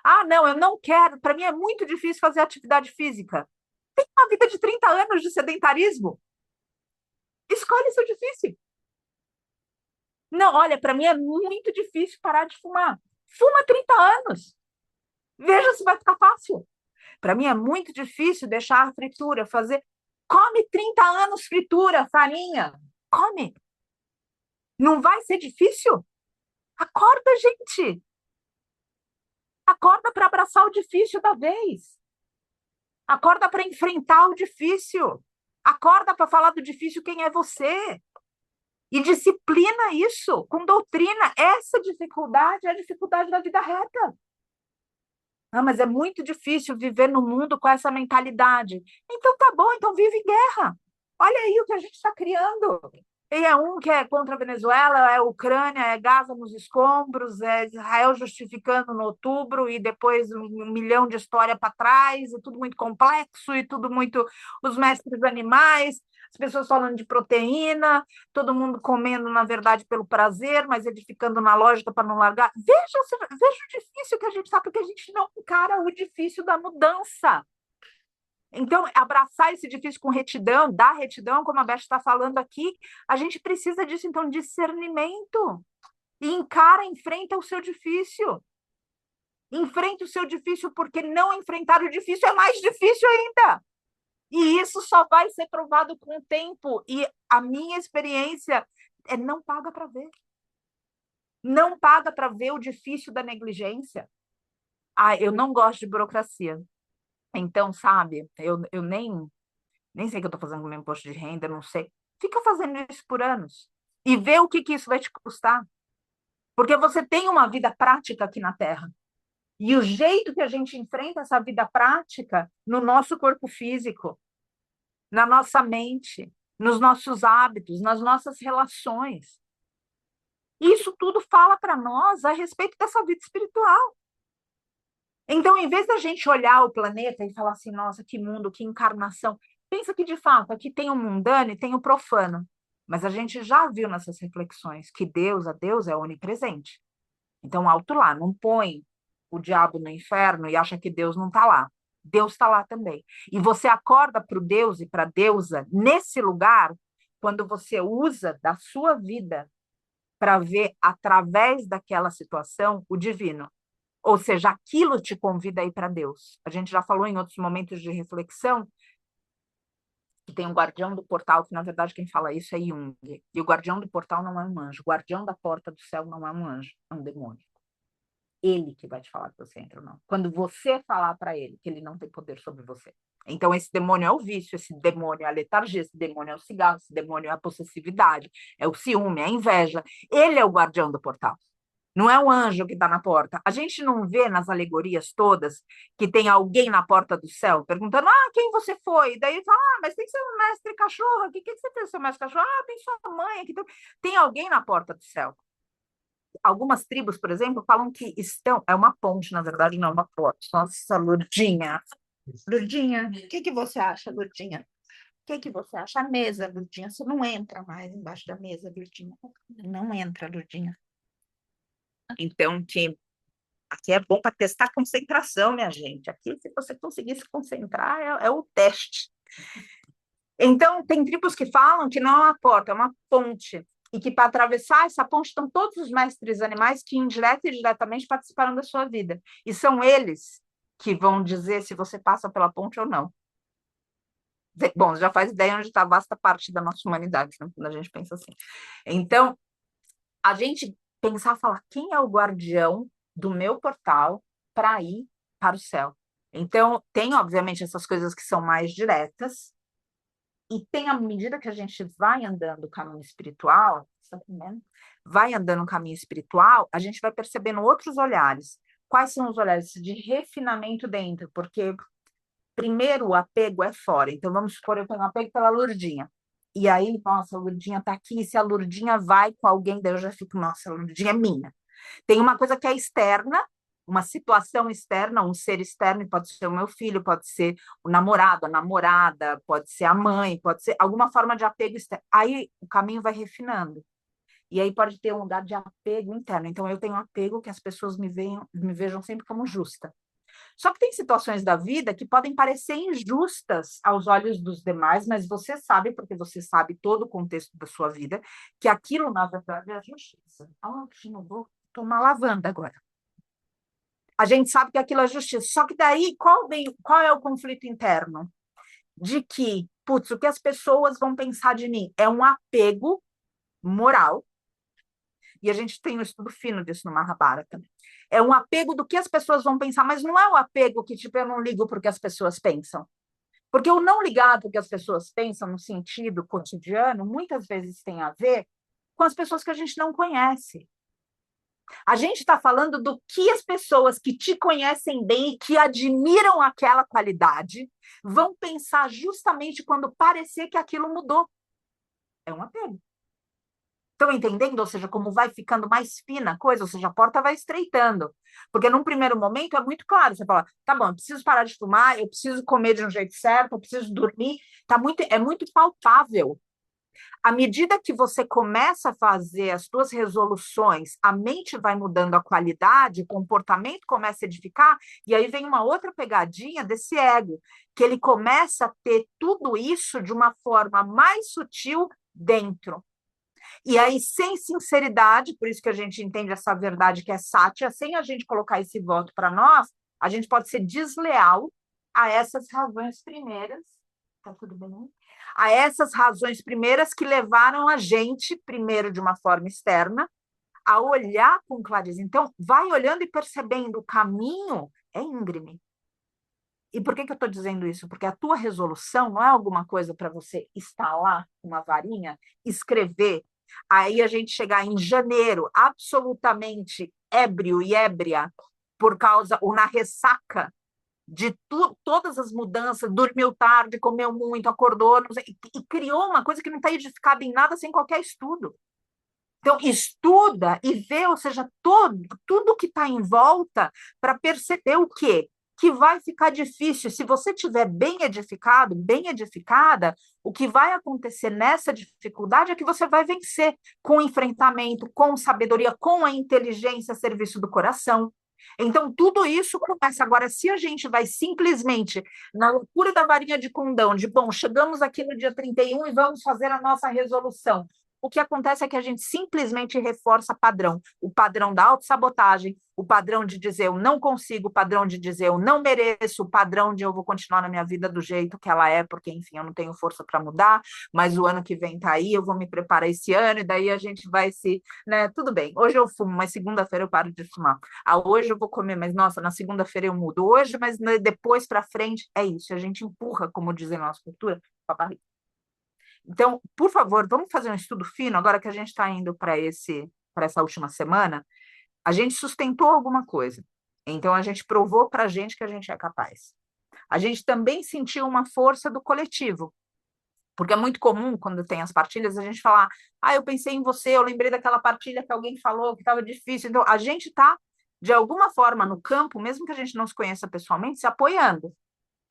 Ah, não, eu não quero, para mim é muito difícil fazer atividade física. Tem uma vida de 30 anos de sedentarismo. Escolhe isso é difícil. Não, olha, para mim é muito difícil parar de fumar. Fuma 30 anos. Veja se vai ficar fácil. Para mim é muito difícil deixar a fritura, fazer. Come 30 anos fritura, farinha. Come. Não vai ser difícil? Acorda, gente. Acorda para abraçar o difícil da vez. Acorda para enfrentar o difícil. Acorda para falar do difícil quem é você. E disciplina isso com doutrina. Essa dificuldade é a dificuldade da vida reta. Ah, mas é muito difícil viver no mundo com essa mentalidade. Então tá bom, então vive em guerra. Olha aí o que a gente está criando. E é um que é contra a Venezuela, é a Ucrânia, é Gaza nos escombros, é Israel justificando no outubro, e depois um milhão de história para trás, e tudo muito complexo, e tudo muito os mestres animais, as pessoas falando de proteína, todo mundo comendo, na verdade, pelo prazer, mas ele ficando na lógica para não largar. Veja o difícil que a gente está, porque a gente não encara o difícil da mudança. Então, abraçar esse difícil com retidão, dar retidão, como a Beth está falando aqui, a gente precisa disso, então, discernimento. E encara, enfrenta o seu difícil. Enfrenta o seu difícil, porque não enfrentar o difícil é mais difícil ainda. E isso só vai ser provado com o tempo. E a minha experiência é não paga para ver. Não paga para ver o difícil da negligência. Ah, eu não gosto de burocracia. Então, sabe, eu nem sei o que eu estou fazendo com o meu imposto de renda, não sei. Fica fazendo isso por anos e vê o que isso vai te custar. Porque você tem uma vida prática aqui na Terra. E o jeito que a gente enfrenta essa vida prática no nosso corpo físico, na nossa mente, nos nossos hábitos, nas nossas relações. Isso tudo fala para nós a respeito dessa vida espiritual. Então, em vez da gente olhar o planeta e falar assim, nossa, que mundo, que encarnação, pensa que, de fato, aqui tem o mundano e tem o profano. Mas a gente já viu nessas reflexões que a Deus é onipresente. Então, alto lá, não põe o diabo no inferno e acha que Deus não está lá. Deus está lá também. E você acorda para o Deus e para a deusa nesse lugar quando você usa da sua vida para ver, através daquela situação, o divino. Ou seja, aquilo te convida a ir para Deus. A gente já falou em outros momentos de reflexão que tem um guardião do portal, que na verdade quem fala isso é Jung. E o guardião do portal não é um anjo. O guardião da porta do céu não é um anjo, é um demônio. Ele que vai te falar que você entra ou não. Quando você falar para ele que ele não tem poder sobre você. Então, esse demônio é o vício, esse demônio é a letargia, esse demônio é o cigarro, esse demônio é a possessividade, é o ciúme, é a inveja. Ele é o guardião do portal. Não é o anjo que está na porta. A gente não vê nas alegorias todas que tem alguém na porta do céu perguntando: ah, quem você foi? E daí fala: ah, mas tem seu mestre cachorro aqui. O que você fez, seu mestre cachorro? Ah, tem sua mãe aqui. Tem alguém na porta do céu. Algumas tribos, por exemplo, falam que estão. É uma ponte, na verdade, não é uma porta. Nossa, Lurdinha. Lurdinha, o que você acha, Lurdinha? O que você acha? A mesa, Lurdinha. Você não entra mais embaixo da mesa, Lurdinha. Não entra, Lurdinha. Então, que Aqui é bom para testar concentração, minha gente. Aqui, se você conseguir se concentrar, é o teste. Então, tem tribos que falam que não é uma porta, é uma ponte. E que para atravessar essa ponte estão todos os mestres animais que, indireta e diretamente, participaram da sua vida. E são eles que vão dizer se você passa pela ponte ou não. Bom, já faz ideia onde está a vasta parte da nossa humanidade, né, quando a gente pensa assim. Então, a gente pensar, falar, quem é o guardião do meu portal para ir para o céu? Então, tem, obviamente, essas coisas que são mais diretas, e tem, à medida que a gente vai andando o caminho espiritual, vai andando o caminho espiritual, a gente vai percebendo outros olhares. Quais são os olhares de refinamento dentro? Porque primeiro o apego é fora. Então, vamos supor, eu tenho apego pela Lurdinha. E aí, nossa, a Lurdinha tá aqui, se a Lurdinha vai com alguém, daí eu já fico, nossa, a Lurdinha é minha. Tem uma coisa que é externa, uma situação externa, um ser externo, pode ser o meu filho, pode ser o namorado, a namorada, pode ser a mãe, pode ser alguma forma de apego externo. Aí o caminho vai refinando. E aí pode ter um lugar de apego interno. Então, eu tenho apego que as pessoas me vejam sempre como justa. Só que tem situações da vida que podem parecer injustas aos olhos dos demais, mas você sabe, porque você sabe todo o contexto da sua vida, que aquilo, na verdade, é a justiça. Ah, não vou tomar lavanda agora. A gente sabe que aquilo é justiça. Só que daí, qual é o conflito interno? De que, putz, o que as pessoas vão pensar de mim? É um apego moral, e a gente tem um estudo fino disso no Mahabharata. É um apego do que as pessoas vão pensar, mas não é um apego que, tipo, eu não ligo porque as pessoas pensam. Porque o não ligar porque as pessoas pensam no sentido cotidiano, muitas vezes tem a ver com as pessoas que a gente não conhece. A gente está falando do que as pessoas que te conhecem bem e que admiram aquela qualidade vão pensar justamente quando parecer que aquilo mudou. É um apego. Estão entendendo? Ou seja, como vai ficando mais fina a coisa, ou seja, a porta vai estreitando. Porque num primeiro momento é muito claro, você fala, tá bom, eu preciso parar de fumar, eu preciso comer de um jeito certo, eu preciso dormir, é muito palpável. À medida que você começa a fazer as suas resoluções, a mente vai mudando a qualidade, o comportamento começa a edificar, e aí vem uma outra pegadinha desse ego, que ele começa a ter tudo isso de uma forma mais sutil dentro. E aí, sem sinceridade, por isso que a gente entende essa verdade que é sátia, sem a gente colocar esse voto para nós, a gente pode ser desleal a essas razões primeiras. Tá tudo bem? A essas razões primeiras que levaram a gente, primeiro de uma forma externa, a olhar com clareza. Então, vai olhando e percebendo o caminho é íngreme. E por que eu estou dizendo isso? Porque a tua resolução não é alguma coisa para você instalar uma varinha, escrever, aí a gente chegar em janeiro absolutamente ébrio e ébria por causa, ou na ressaca de todas as mudanças, dormiu tarde, comeu muito, acordou, não sei, e criou uma coisa que não está edificada em nada sem qualquer estudo. Então, estuda e vê, ou seja, tudo que está em volta para perceber o quê? Que vai ficar difícil. Se você estiver bem edificado, bem edificada, o que vai acontecer nessa dificuldade é que você vai vencer com enfrentamento, com sabedoria, com a inteligência a serviço do coração. Então, tudo isso começa. Agora, se a gente vai simplesmente na loucura da varinha de condão, de, bom, chegamos aqui no dia 31 e vamos fazer a nossa resolução. O que acontece é que a gente simplesmente reforça padrão. O padrão da autossabotagem, o padrão de dizer eu não consigo, o padrão de dizer eu não mereço, o padrão de eu vou continuar na minha vida do jeito que ela é, porque, enfim, eu não tenho força para mudar, mas o ano que vem tá aí, eu vou me preparar esse ano, e daí a gente vai se... né? Tudo bem, hoje eu fumo, mas segunda-feira eu paro de fumar. Ah, hoje eu vou comer, mas, nossa, na segunda-feira eu mudo. Hoje, mas depois para frente, é isso. A gente empurra, como diz a nossa cultura, para a barriga. Então, por favor, vamos fazer um estudo fino, agora que a gente está indo para essa última semana, a gente sustentou alguma coisa. Então, a gente provou para a gente que a gente é capaz. A gente também sentiu uma força do coletivo, porque é muito comum, quando tem as partilhas, a gente falar, eu pensei em você, eu lembrei daquela partilha que alguém falou que estava difícil. Então, a gente está, de alguma forma, no campo, mesmo que a gente não se conheça pessoalmente, se apoiando.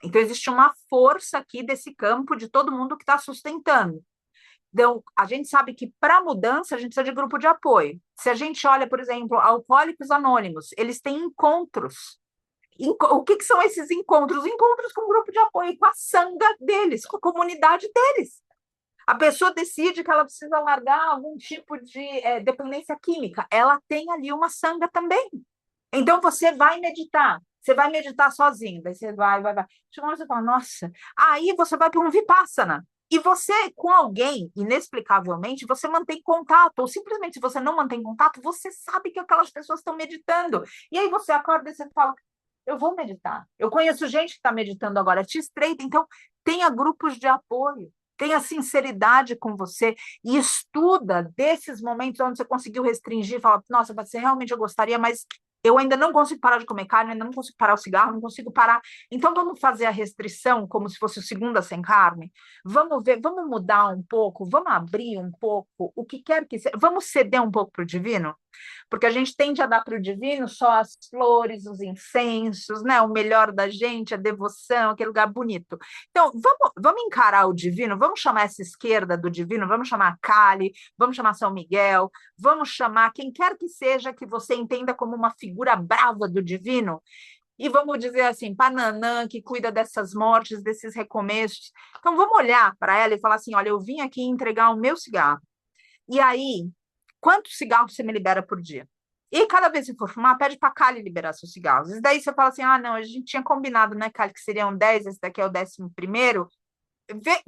Então, existe uma força aqui desse campo de todo mundo que está sustentando. Então, a gente sabe que para mudança a gente precisa de grupo de apoio. Se a gente olha, por exemplo, Alcoólicos Anônimos, eles têm encontros. O que são esses encontros? Encontros com o grupo de apoio, com a sanga deles, com a comunidade deles. A pessoa decide que ela precisa largar algum tipo de dependência química. Ela tem ali uma sanga também. Então, você vai meditar sozinho, daí você vai. Chega uma hora você fala, nossa, aí você vai para um Vipassana. E você, com alguém, inexplicavelmente, você mantém contato, ou simplesmente se você não mantém contato, você sabe que aquelas pessoas estão meditando. E aí você acorda e você fala, eu vou meditar. Eu conheço gente que está meditando agora, te estreita, então tenha grupos de apoio, tenha sinceridade com você e estuda desses momentos onde você conseguiu restringir, fala, nossa, você realmente eu gostaria, mas eu ainda não consigo parar de comer carne, ainda não consigo parar o cigarro, não consigo parar. Então vamos fazer a restrição como se fosse o segunda sem carne? Vamos ver, vamos mudar um pouco, vamos abrir um pouco, o que quer que seja, vamos ceder um pouco para o divino? Porque a gente tende a dar para o divino só as flores, os incensos, né? O melhor da gente, a devoção, aquele lugar bonito. Então, vamos encarar o divino, vamos chamar essa esquerda do divino, vamos chamar Kali, vamos chamar São Miguel, vamos chamar quem quer que seja que você entenda como uma figura brava do divino, e vamos dizer assim, Pananã, que cuida dessas mortes, desses recomeços. Então, vamos olhar para ela e falar assim: olha, eu vim aqui entregar o meu cigarro. E aí, quantos cigarros você me libera por dia? E cada vez que for fumar, pede para a Kali liberar seus cigarros. E daí você fala assim: ah, não, a gente tinha combinado, né, Kali, que seriam 10, esse daqui é o 11º.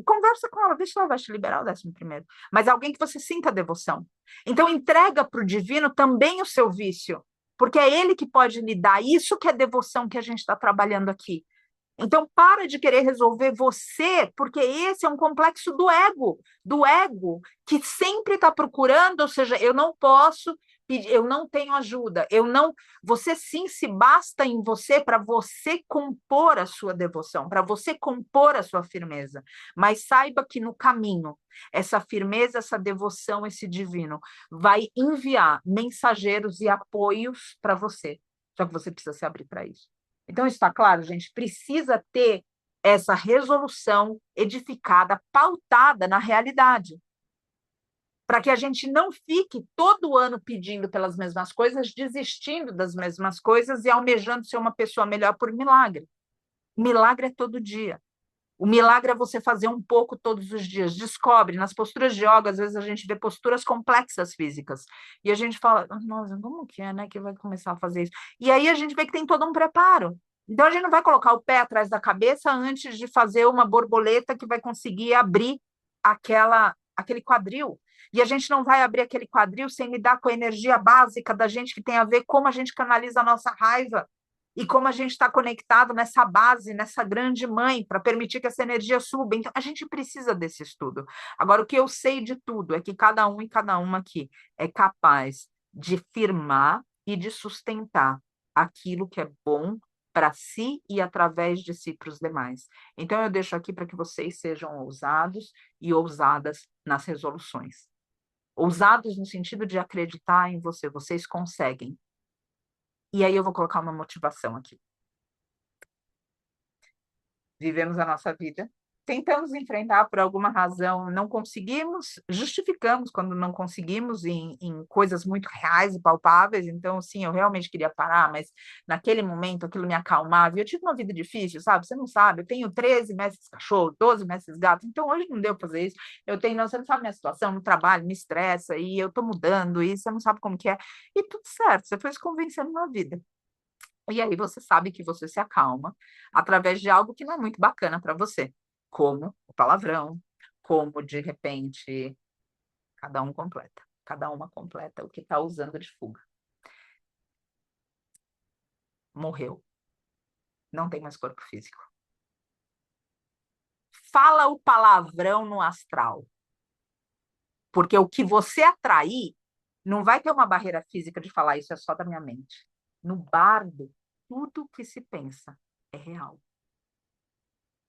Conversa com ela, vê se ela vai te liberar o 11º. Mas alguém que você sinta devoção. Então, entrega para o divino também o seu vício, porque é ele que pode lhe dar. Isso que é devoção que a gente está trabalhando aqui. Então, para de querer resolver você, porque esse é um complexo do ego que sempre está procurando, ou seja, eu não posso pedir, eu não tenho ajuda, eu não. Você sim se basta em você para você compor a sua devoção, para você compor a sua firmeza. Mas saiba que no caminho, essa firmeza, essa devoção, esse divino, vai enviar mensageiros e apoios para você. Só que você precisa se abrir para isso. Então, está claro, gente, precisa ter essa resolução edificada, pautada na realidade, para que a gente não fique todo ano pedindo pelas mesmas coisas, desistindo das mesmas coisas e almejando ser uma pessoa melhor por milagre. Milagre é todo dia. O milagre é você fazer um pouco todos os dias. Descobre, nas posturas de yoga, às vezes a gente vê posturas complexas físicas. E a gente fala, nossa, como que é, né, que vai começar a fazer isso? E aí a gente vê que tem todo um preparo. Então a gente não vai colocar o pé atrás da cabeça antes de fazer uma borboleta que vai conseguir abrir aquele quadril. E a gente não vai abrir aquele quadril sem lidar com a energia básica da gente, que tem a ver como a gente canaliza a nossa raiva, e como a gente está conectado nessa base, nessa grande mãe, para permitir que essa energia suba. Então, a gente precisa desse estudo. Agora, o que eu sei de tudo é que cada um e cada uma aqui é capaz de firmar e de sustentar aquilo que é bom para si e através de si para os demais. Então, eu deixo aqui para que vocês sejam ousados e ousadas nas resoluções. Ousados no sentido de acreditar em você, vocês conseguem. E aí eu vou colocar uma motivação aqui. Vivemos a nossa vida, tentamos enfrentar por alguma razão, não conseguimos, justificamos quando não conseguimos em coisas muito reais e palpáveis. Então, sim, eu realmente queria parar, mas naquele momento aquilo me acalmava. E eu tive uma vida difícil, sabe? Você não sabe, eu tenho 13 meses cachorro, 12 meses gato, então hoje não deu para fazer isso. Eu tenho, não, você não sabe minha situação no trabalho, me estressa, e eu tô mudando, e você não sabe como que é. E tudo certo, você foi se convencendo na vida. E aí você sabe que você se acalma através de algo que não é muito bacana para você, como o palavrão, como de repente cada uma completa o que está usando de fuga. Morreu, não tem mais corpo físico. Fala o palavrão no astral, porque o que você atrair não vai ter uma barreira física de falar isso é só da minha mente. No bardo, tudo que se pensa é real.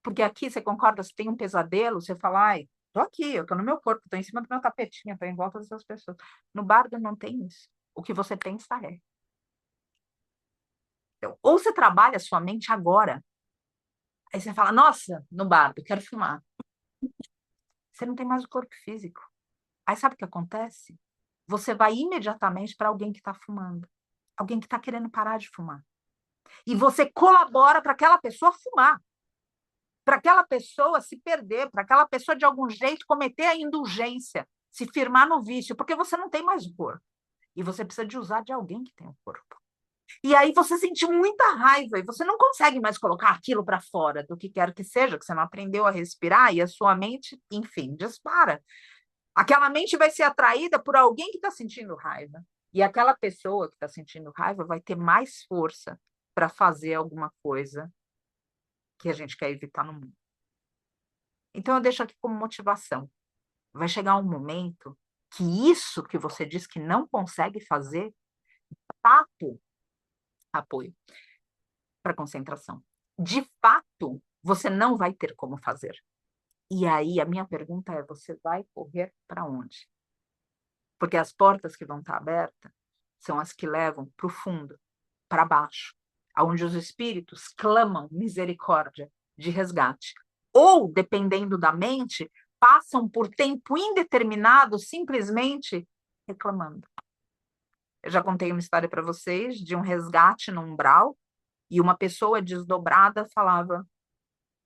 Porque aqui, você concorda, você tem um pesadelo, você fala, ai, tô aqui, eu tô no meu corpo, tô em cima do meu tapetinho, tô em volta dessas pessoas. No bardo não tem isso. O que você pensa é. Então, ou você trabalha a sua mente agora, aí você fala, nossa, no bardo, quero fumar. você não tem mais o corpo físico. Aí sabe o que acontece? Você vai imediatamente para alguém que está fumando, alguém que está querendo parar de fumar. E você colabora para aquela pessoa fumar, para aquela pessoa se perder, para aquela pessoa de algum jeito cometer a indulgência, se firmar no vício, porque você não tem mais o corpo. E você precisa de usar de alguém que tem o corpo. E aí você sente muita raiva e você não consegue mais colocar aquilo para fora do que quer que seja, que você não aprendeu a respirar e a sua mente, enfim, dispara. Aquela mente vai ser atraída por alguém que está sentindo raiva. E aquela pessoa que está sentindo raiva vai ter mais força para fazer alguma coisa que a gente quer evitar no mundo. Então, eu deixo aqui como motivação. Vai chegar um momento que isso que você diz que não consegue fazer, fato, apoio para concentração. De fato, você não vai ter como fazer. E aí, a minha pergunta é: você vai correr para onde? Porque as portas que vão estar abertas são as que levam para o fundo, para baixo, onde os espíritos clamam misericórdia de resgate. Ou, dependendo da mente, passam por tempo indeterminado simplesmente reclamando. Eu já contei uma história para vocês de um resgate no umbral e uma pessoa desdobrada falava: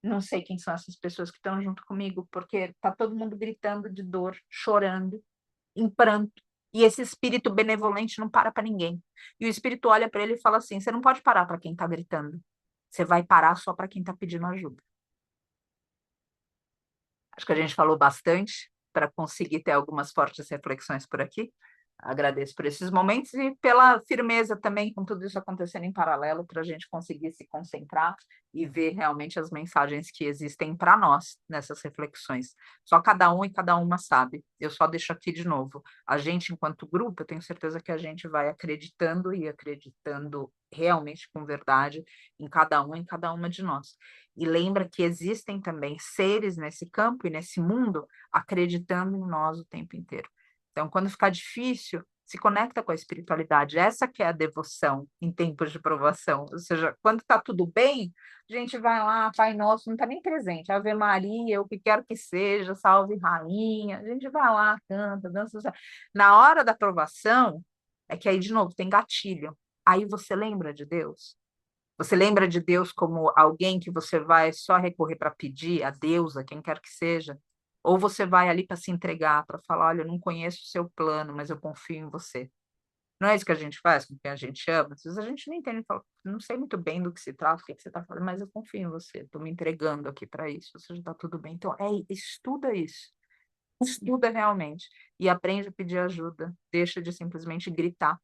não sei quem são essas pessoas que estão junto comigo, porque está todo mundo gritando de dor, chorando, em pranto. E esse espírito benevolente não para ninguém. E o espírito olha para ele e fala assim: você não pode parar para quem está gritando. Você vai parar só para quem está pedindo ajuda. Acho que a gente falou bastante para conseguir ter algumas fortes reflexões por aqui. Agradeço por esses momentos e pela firmeza também, com tudo isso acontecendo em paralelo, para a gente conseguir se concentrar e ver realmente as mensagens que existem para nós nessas reflexões. Só cada um e cada uma sabe. Eu só deixo aqui de novo. A gente, enquanto grupo, eu tenho certeza que a gente vai acreditando e acreditando realmente com verdade em cada um e cada uma de nós. E lembra que existem também seres nesse campo e nesse mundo acreditando em nós o tempo inteiro. Então, quando ficar difícil, se conecta com a espiritualidade. Essa que é a devoção em tempos de provação. Ou seja, quando está tudo bem, a gente vai lá, Pai Nosso, não está nem presente. Ave Maria, o que quer que seja, salve Rainha. A gente vai lá, canta, dança. Na hora da provação, é que aí, de novo, tem gatilho. Aí você lembra de Deus. Você lembra de Deus como alguém que você vai só recorrer para pedir a Deus, a quem quer que seja? Ou você vai ali para se entregar, para falar: olha, eu não conheço o seu plano, mas eu confio em você. Não é isso que a gente faz com quem a gente ama? Às vezes a gente não entende, fala: não sei muito bem do que se trata, o que você está falando, mas eu confio em você, estou me entregando aqui para isso, ou seja, está tudo bem. Então, estuda isso, estuda realmente, e aprende a pedir ajuda, deixa de simplesmente gritar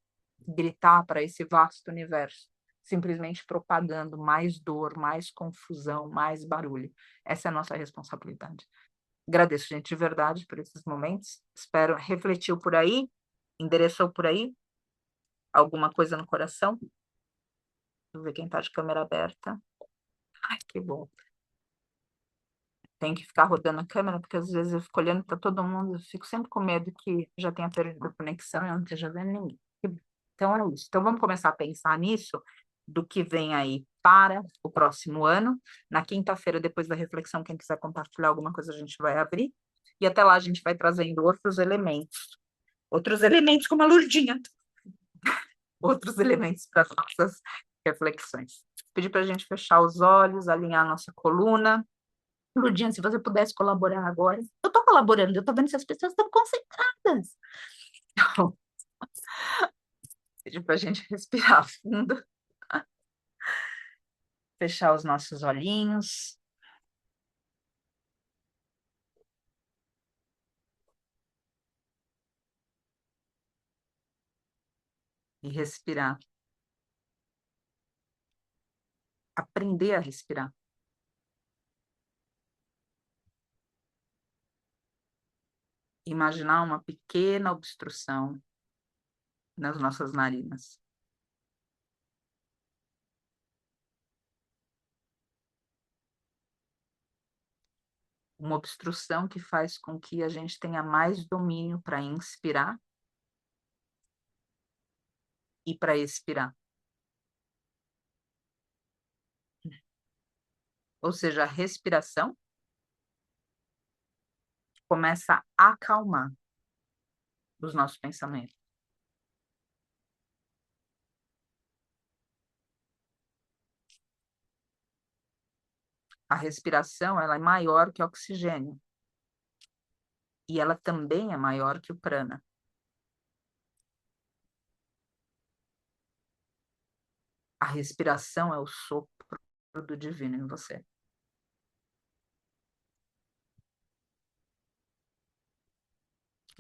para esse vasto universo, simplesmente propagando mais dor, mais confusão, mais barulho. Essa é a nossa responsabilidade. Agradeço, gente, de verdade, por esses momentos. Espero refletiu por aí, endereçou por aí alguma coisa no coração. Vou ver quem está de câmera aberta. Ai, que bom. Tem que ficar rodando a câmera, porque às vezes eu fico olhando para todo mundo, eu fico sempre com medo que já tenha perdido a conexão e eu não esteja vendo ninguém. Então é isso. Então vamos começar a pensar nisso, do que vem aí para o próximo ano. Na quinta-feira, depois da reflexão, quem quiser compartilhar alguma coisa, a gente vai abrir. E até lá a gente vai trazendo outros elementos. Outros elementos como a Lurdinha. Outros elementos para as nossas reflexões. Pedir para a gente fechar os olhos, alinhar a nossa coluna. Lurdinha, se você pudesse colaborar agora. Eu estou colaborando, eu estou vendo se as pessoas estão concentradas. Então, pedir para a gente respirar fundo, fechar os nossos olhinhos. E respirar. Aprender a respirar. Imaginar uma pequena obstrução nas nossas narinas. Uma obstrução que faz com que a gente tenha mais domínio para inspirar e para expirar. Ou seja, a respiração começa a acalmar os nossos pensamentos. A respiração, ela é maior que o oxigênio. E ela também é maior que o prana. A respiração é o sopro do divino em você.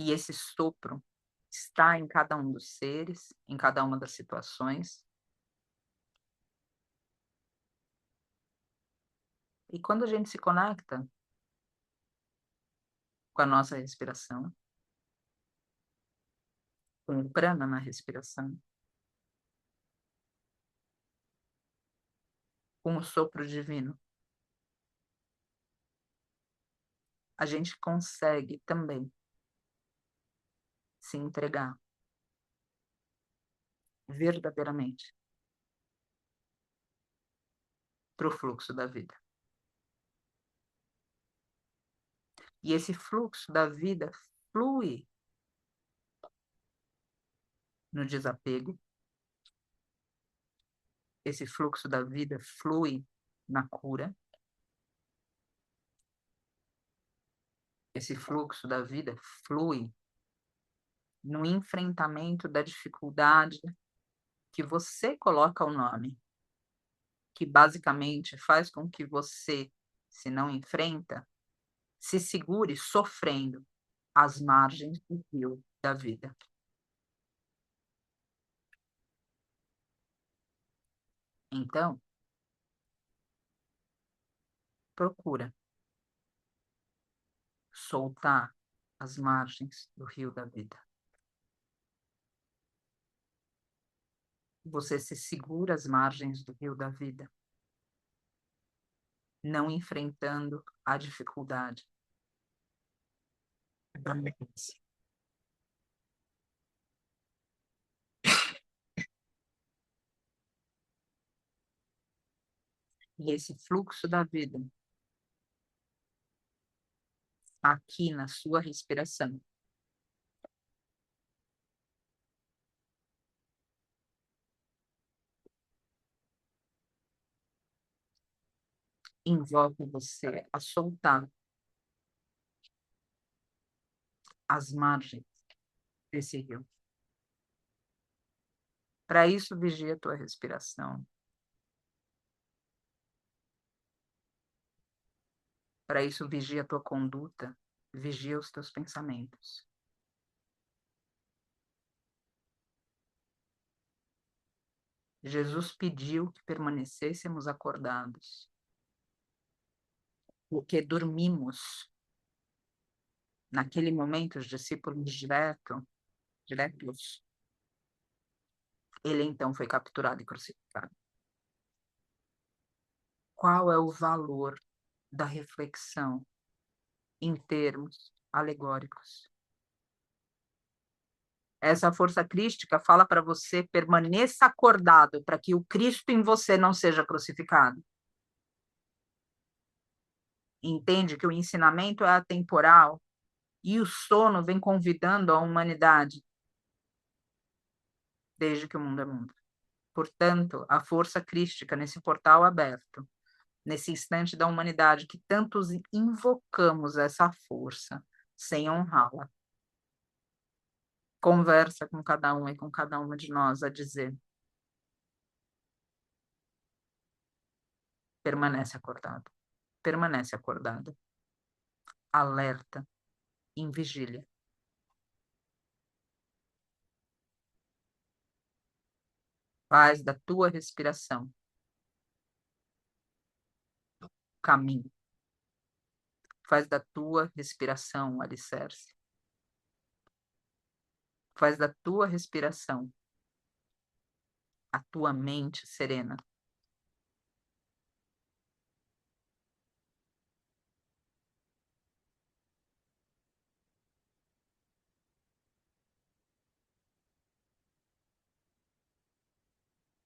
E esse sopro está em cada um dos seres, em cada uma das situações. E quando a gente se conecta com a nossa respiração, com o prana na respiração, com o sopro divino, a gente consegue também se entregar verdadeiramente para o fluxo da vida. E esse fluxo da vida flui no desapego, esse fluxo da vida flui na cura, esse fluxo da vida flui no enfrentamento da dificuldade que você coloca o nome, que basicamente faz com que você, se não enfrenta, se segure sofrendo às margens do rio da vida. Então, procura soltar as margens do rio da vida. Você se segura às margens do rio da vida, não enfrentando a dificuldade. E esse fluxo da vida, aqui na sua respiração, envolve você a soltar as margens desse rio. Para isso, vigia a tua respiração. Para isso, vigia a tua conduta, vigia os teus pensamentos. Jesus pediu que permanecêssemos acordados, porque dormimos. Naquele momento, os discípulos diretos, ele então foi capturado e crucificado. Qual é o valor da reflexão em termos alegóricos? Essa força crística fala para você permaneça acordado para que o Cristo em você não seja crucificado. Entende que o ensinamento é atemporal e o sono vem convidando a humanidade desde que o mundo é mundo. Portanto, a força crística nesse portal aberto, nesse instante da humanidade que tantos invocamos essa força sem honrá-la. Conversa com cada um e com cada uma de nós a dizer: permanece acordado, permanece acordado, alerta, em vigília. Faz da tua respiração caminho. Faz da tua respiração um alicerce. Faz da tua respiração a tua mente serena.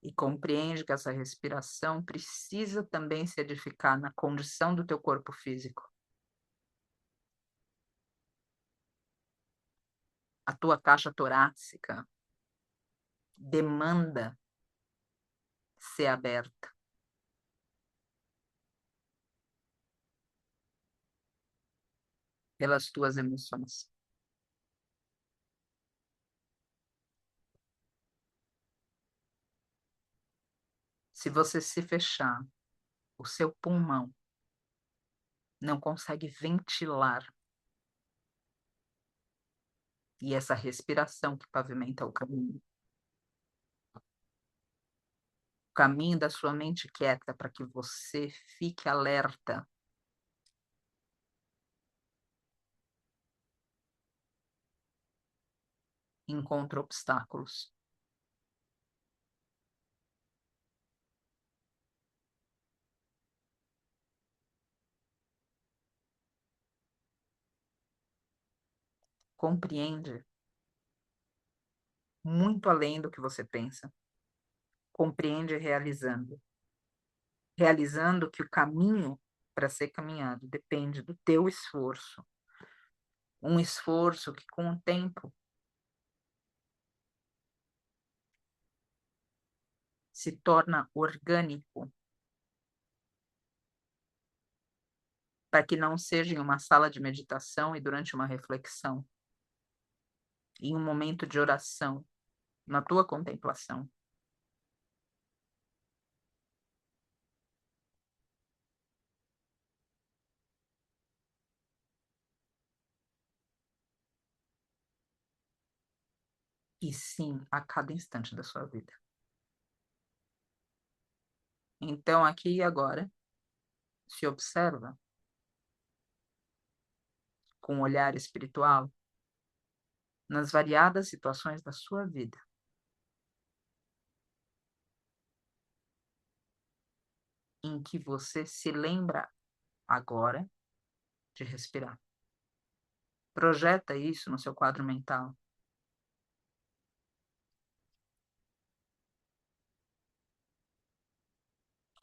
E compreende que essa respiração precisa também se edificar na condição do teu corpo físico. A tua caixa torácica demanda ser aberta. Pelas tuas emoções. Se você se fechar, o seu pulmão não consegue ventilar. E essa respiração que pavimenta o caminho. O caminho da sua mente quieta para que você fique alerta. Encontra obstáculos. Compreende muito além do que você pensa. Compreende realizando. Realizando que o caminho para ser caminhado depende do teu esforço. Um esforço que, com o tempo, se torna orgânico. Para que não seja em uma sala de meditação e durante uma reflexão. Em um momento de oração, na tua contemplação. E sim, a cada instante da sua vida. Então, aqui e agora, se observa com um olhar espiritual nas variadas situações da sua vida. Em que você se lembra agora de respirar. Projeta isso no seu quadro mental.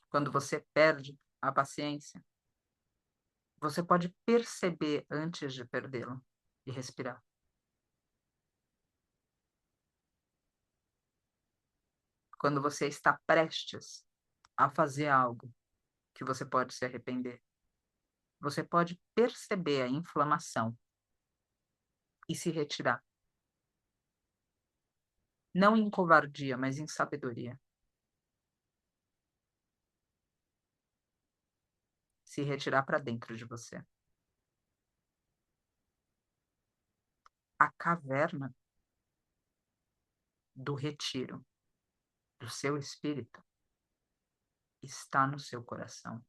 Quando você perde a paciência, você pode perceber antes de perdê-la e respirar. Quando você está prestes a fazer algo que você pode se arrepender, você pode perceber a inflamação e se retirar. Não em covardia, mas em sabedoria. Se retirar para dentro de você. A caverna do retiro do seu espírito está no seu coração.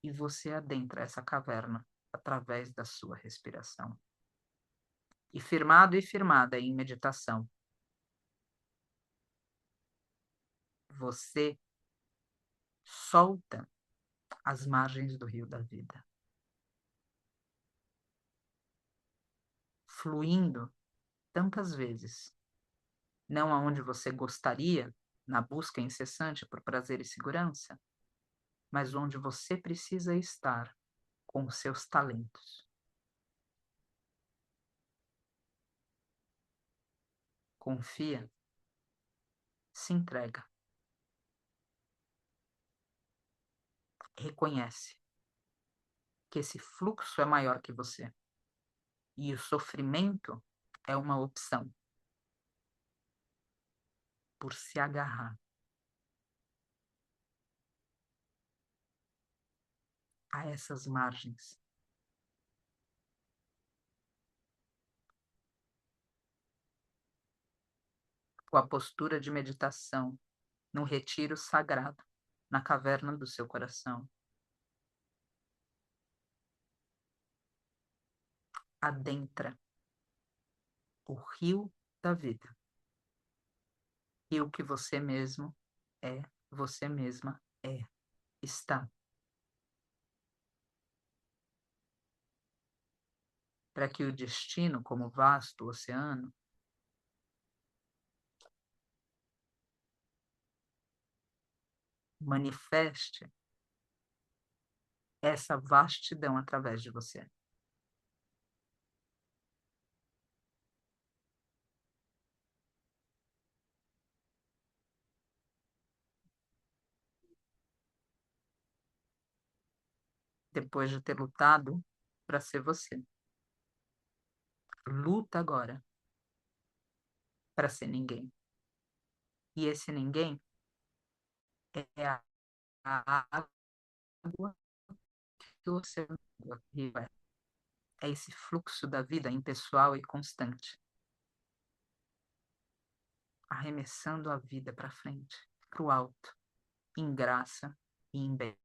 E você adentra essa caverna através da sua respiração. E firmado e firmada em meditação, você solta as margens do rio da vida. Fluindo tantas vezes, não aonde você gostaria, na busca incessante por prazer e segurança, mas onde você precisa estar com os seus talentos. Confia, se entrega. Reconhece que esse fluxo é maior que você. E o sofrimento é uma opção por se agarrar a essas margens. Com a postura de meditação, num retiro sagrado, na caverna do seu coração. Adentra o rio da vida. Rio que você mesmo é, você mesma é, está. Para que o destino, como vasto oceano, manifeste essa vastidão através de você. depois de ter lutado para ser você. Luta agora para ser ninguém. E esse ninguém é a água que você vive. É esse fluxo da vida impessoal e constante, arremessando a vida para frente, para o alto, em graça e em bem.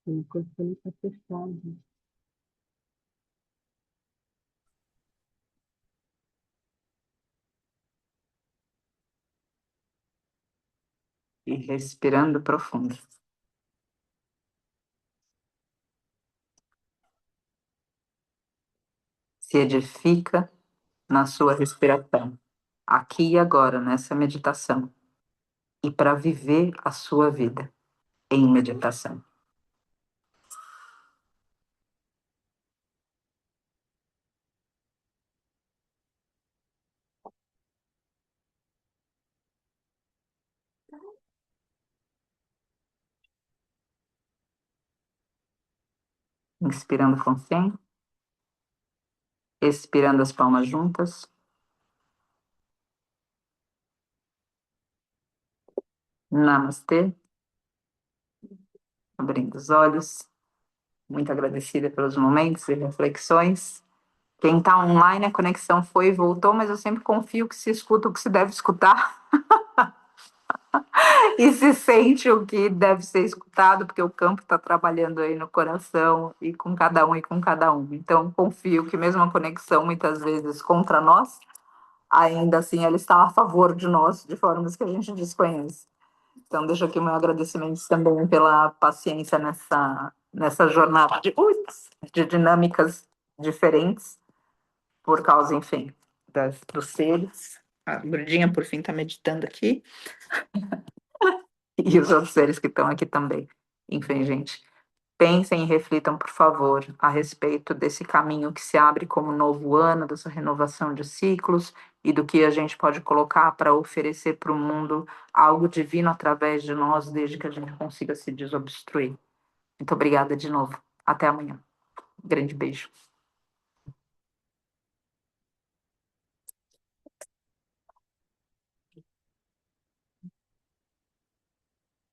O corpo ele está fechado. E respirando profundo. Se edifica na sua respiração, aqui e agora, nessa meditação, e para viver a sua vida em meditação. Inspirando consciente, expirando as palmas juntas. Namastê. Abrindo os olhos. Muito agradecida pelos momentos e reflexões. Quem está online, a conexão foi e voltou, mas eu sempre confio que se escuta o que se deve escutar. e se sente o que deve ser escutado, porque o campo está trabalhando aí no coração e com cada um e com cada um. Então, confio que mesmo a conexão, muitas vezes, contra nós, ainda assim ela está a favor de nós, de formas que a gente desconhece. Então, deixo aqui o meu agradecimento também pela paciência nessa jornada de dinâmicas diferentes, por causa, enfim, dos seres. A Brudinha, por fim, está meditando aqui, e os outros seres que estão aqui também. Enfim, gente, pensem e reflitam, por favor, a respeito desse caminho que se abre como novo ano, dessa renovação de ciclos e do que a gente pode colocar para oferecer para o mundo algo divino através de nós, desde que a gente consiga se desobstruir. Muito obrigada de novo. Até amanhã. Grande beijo.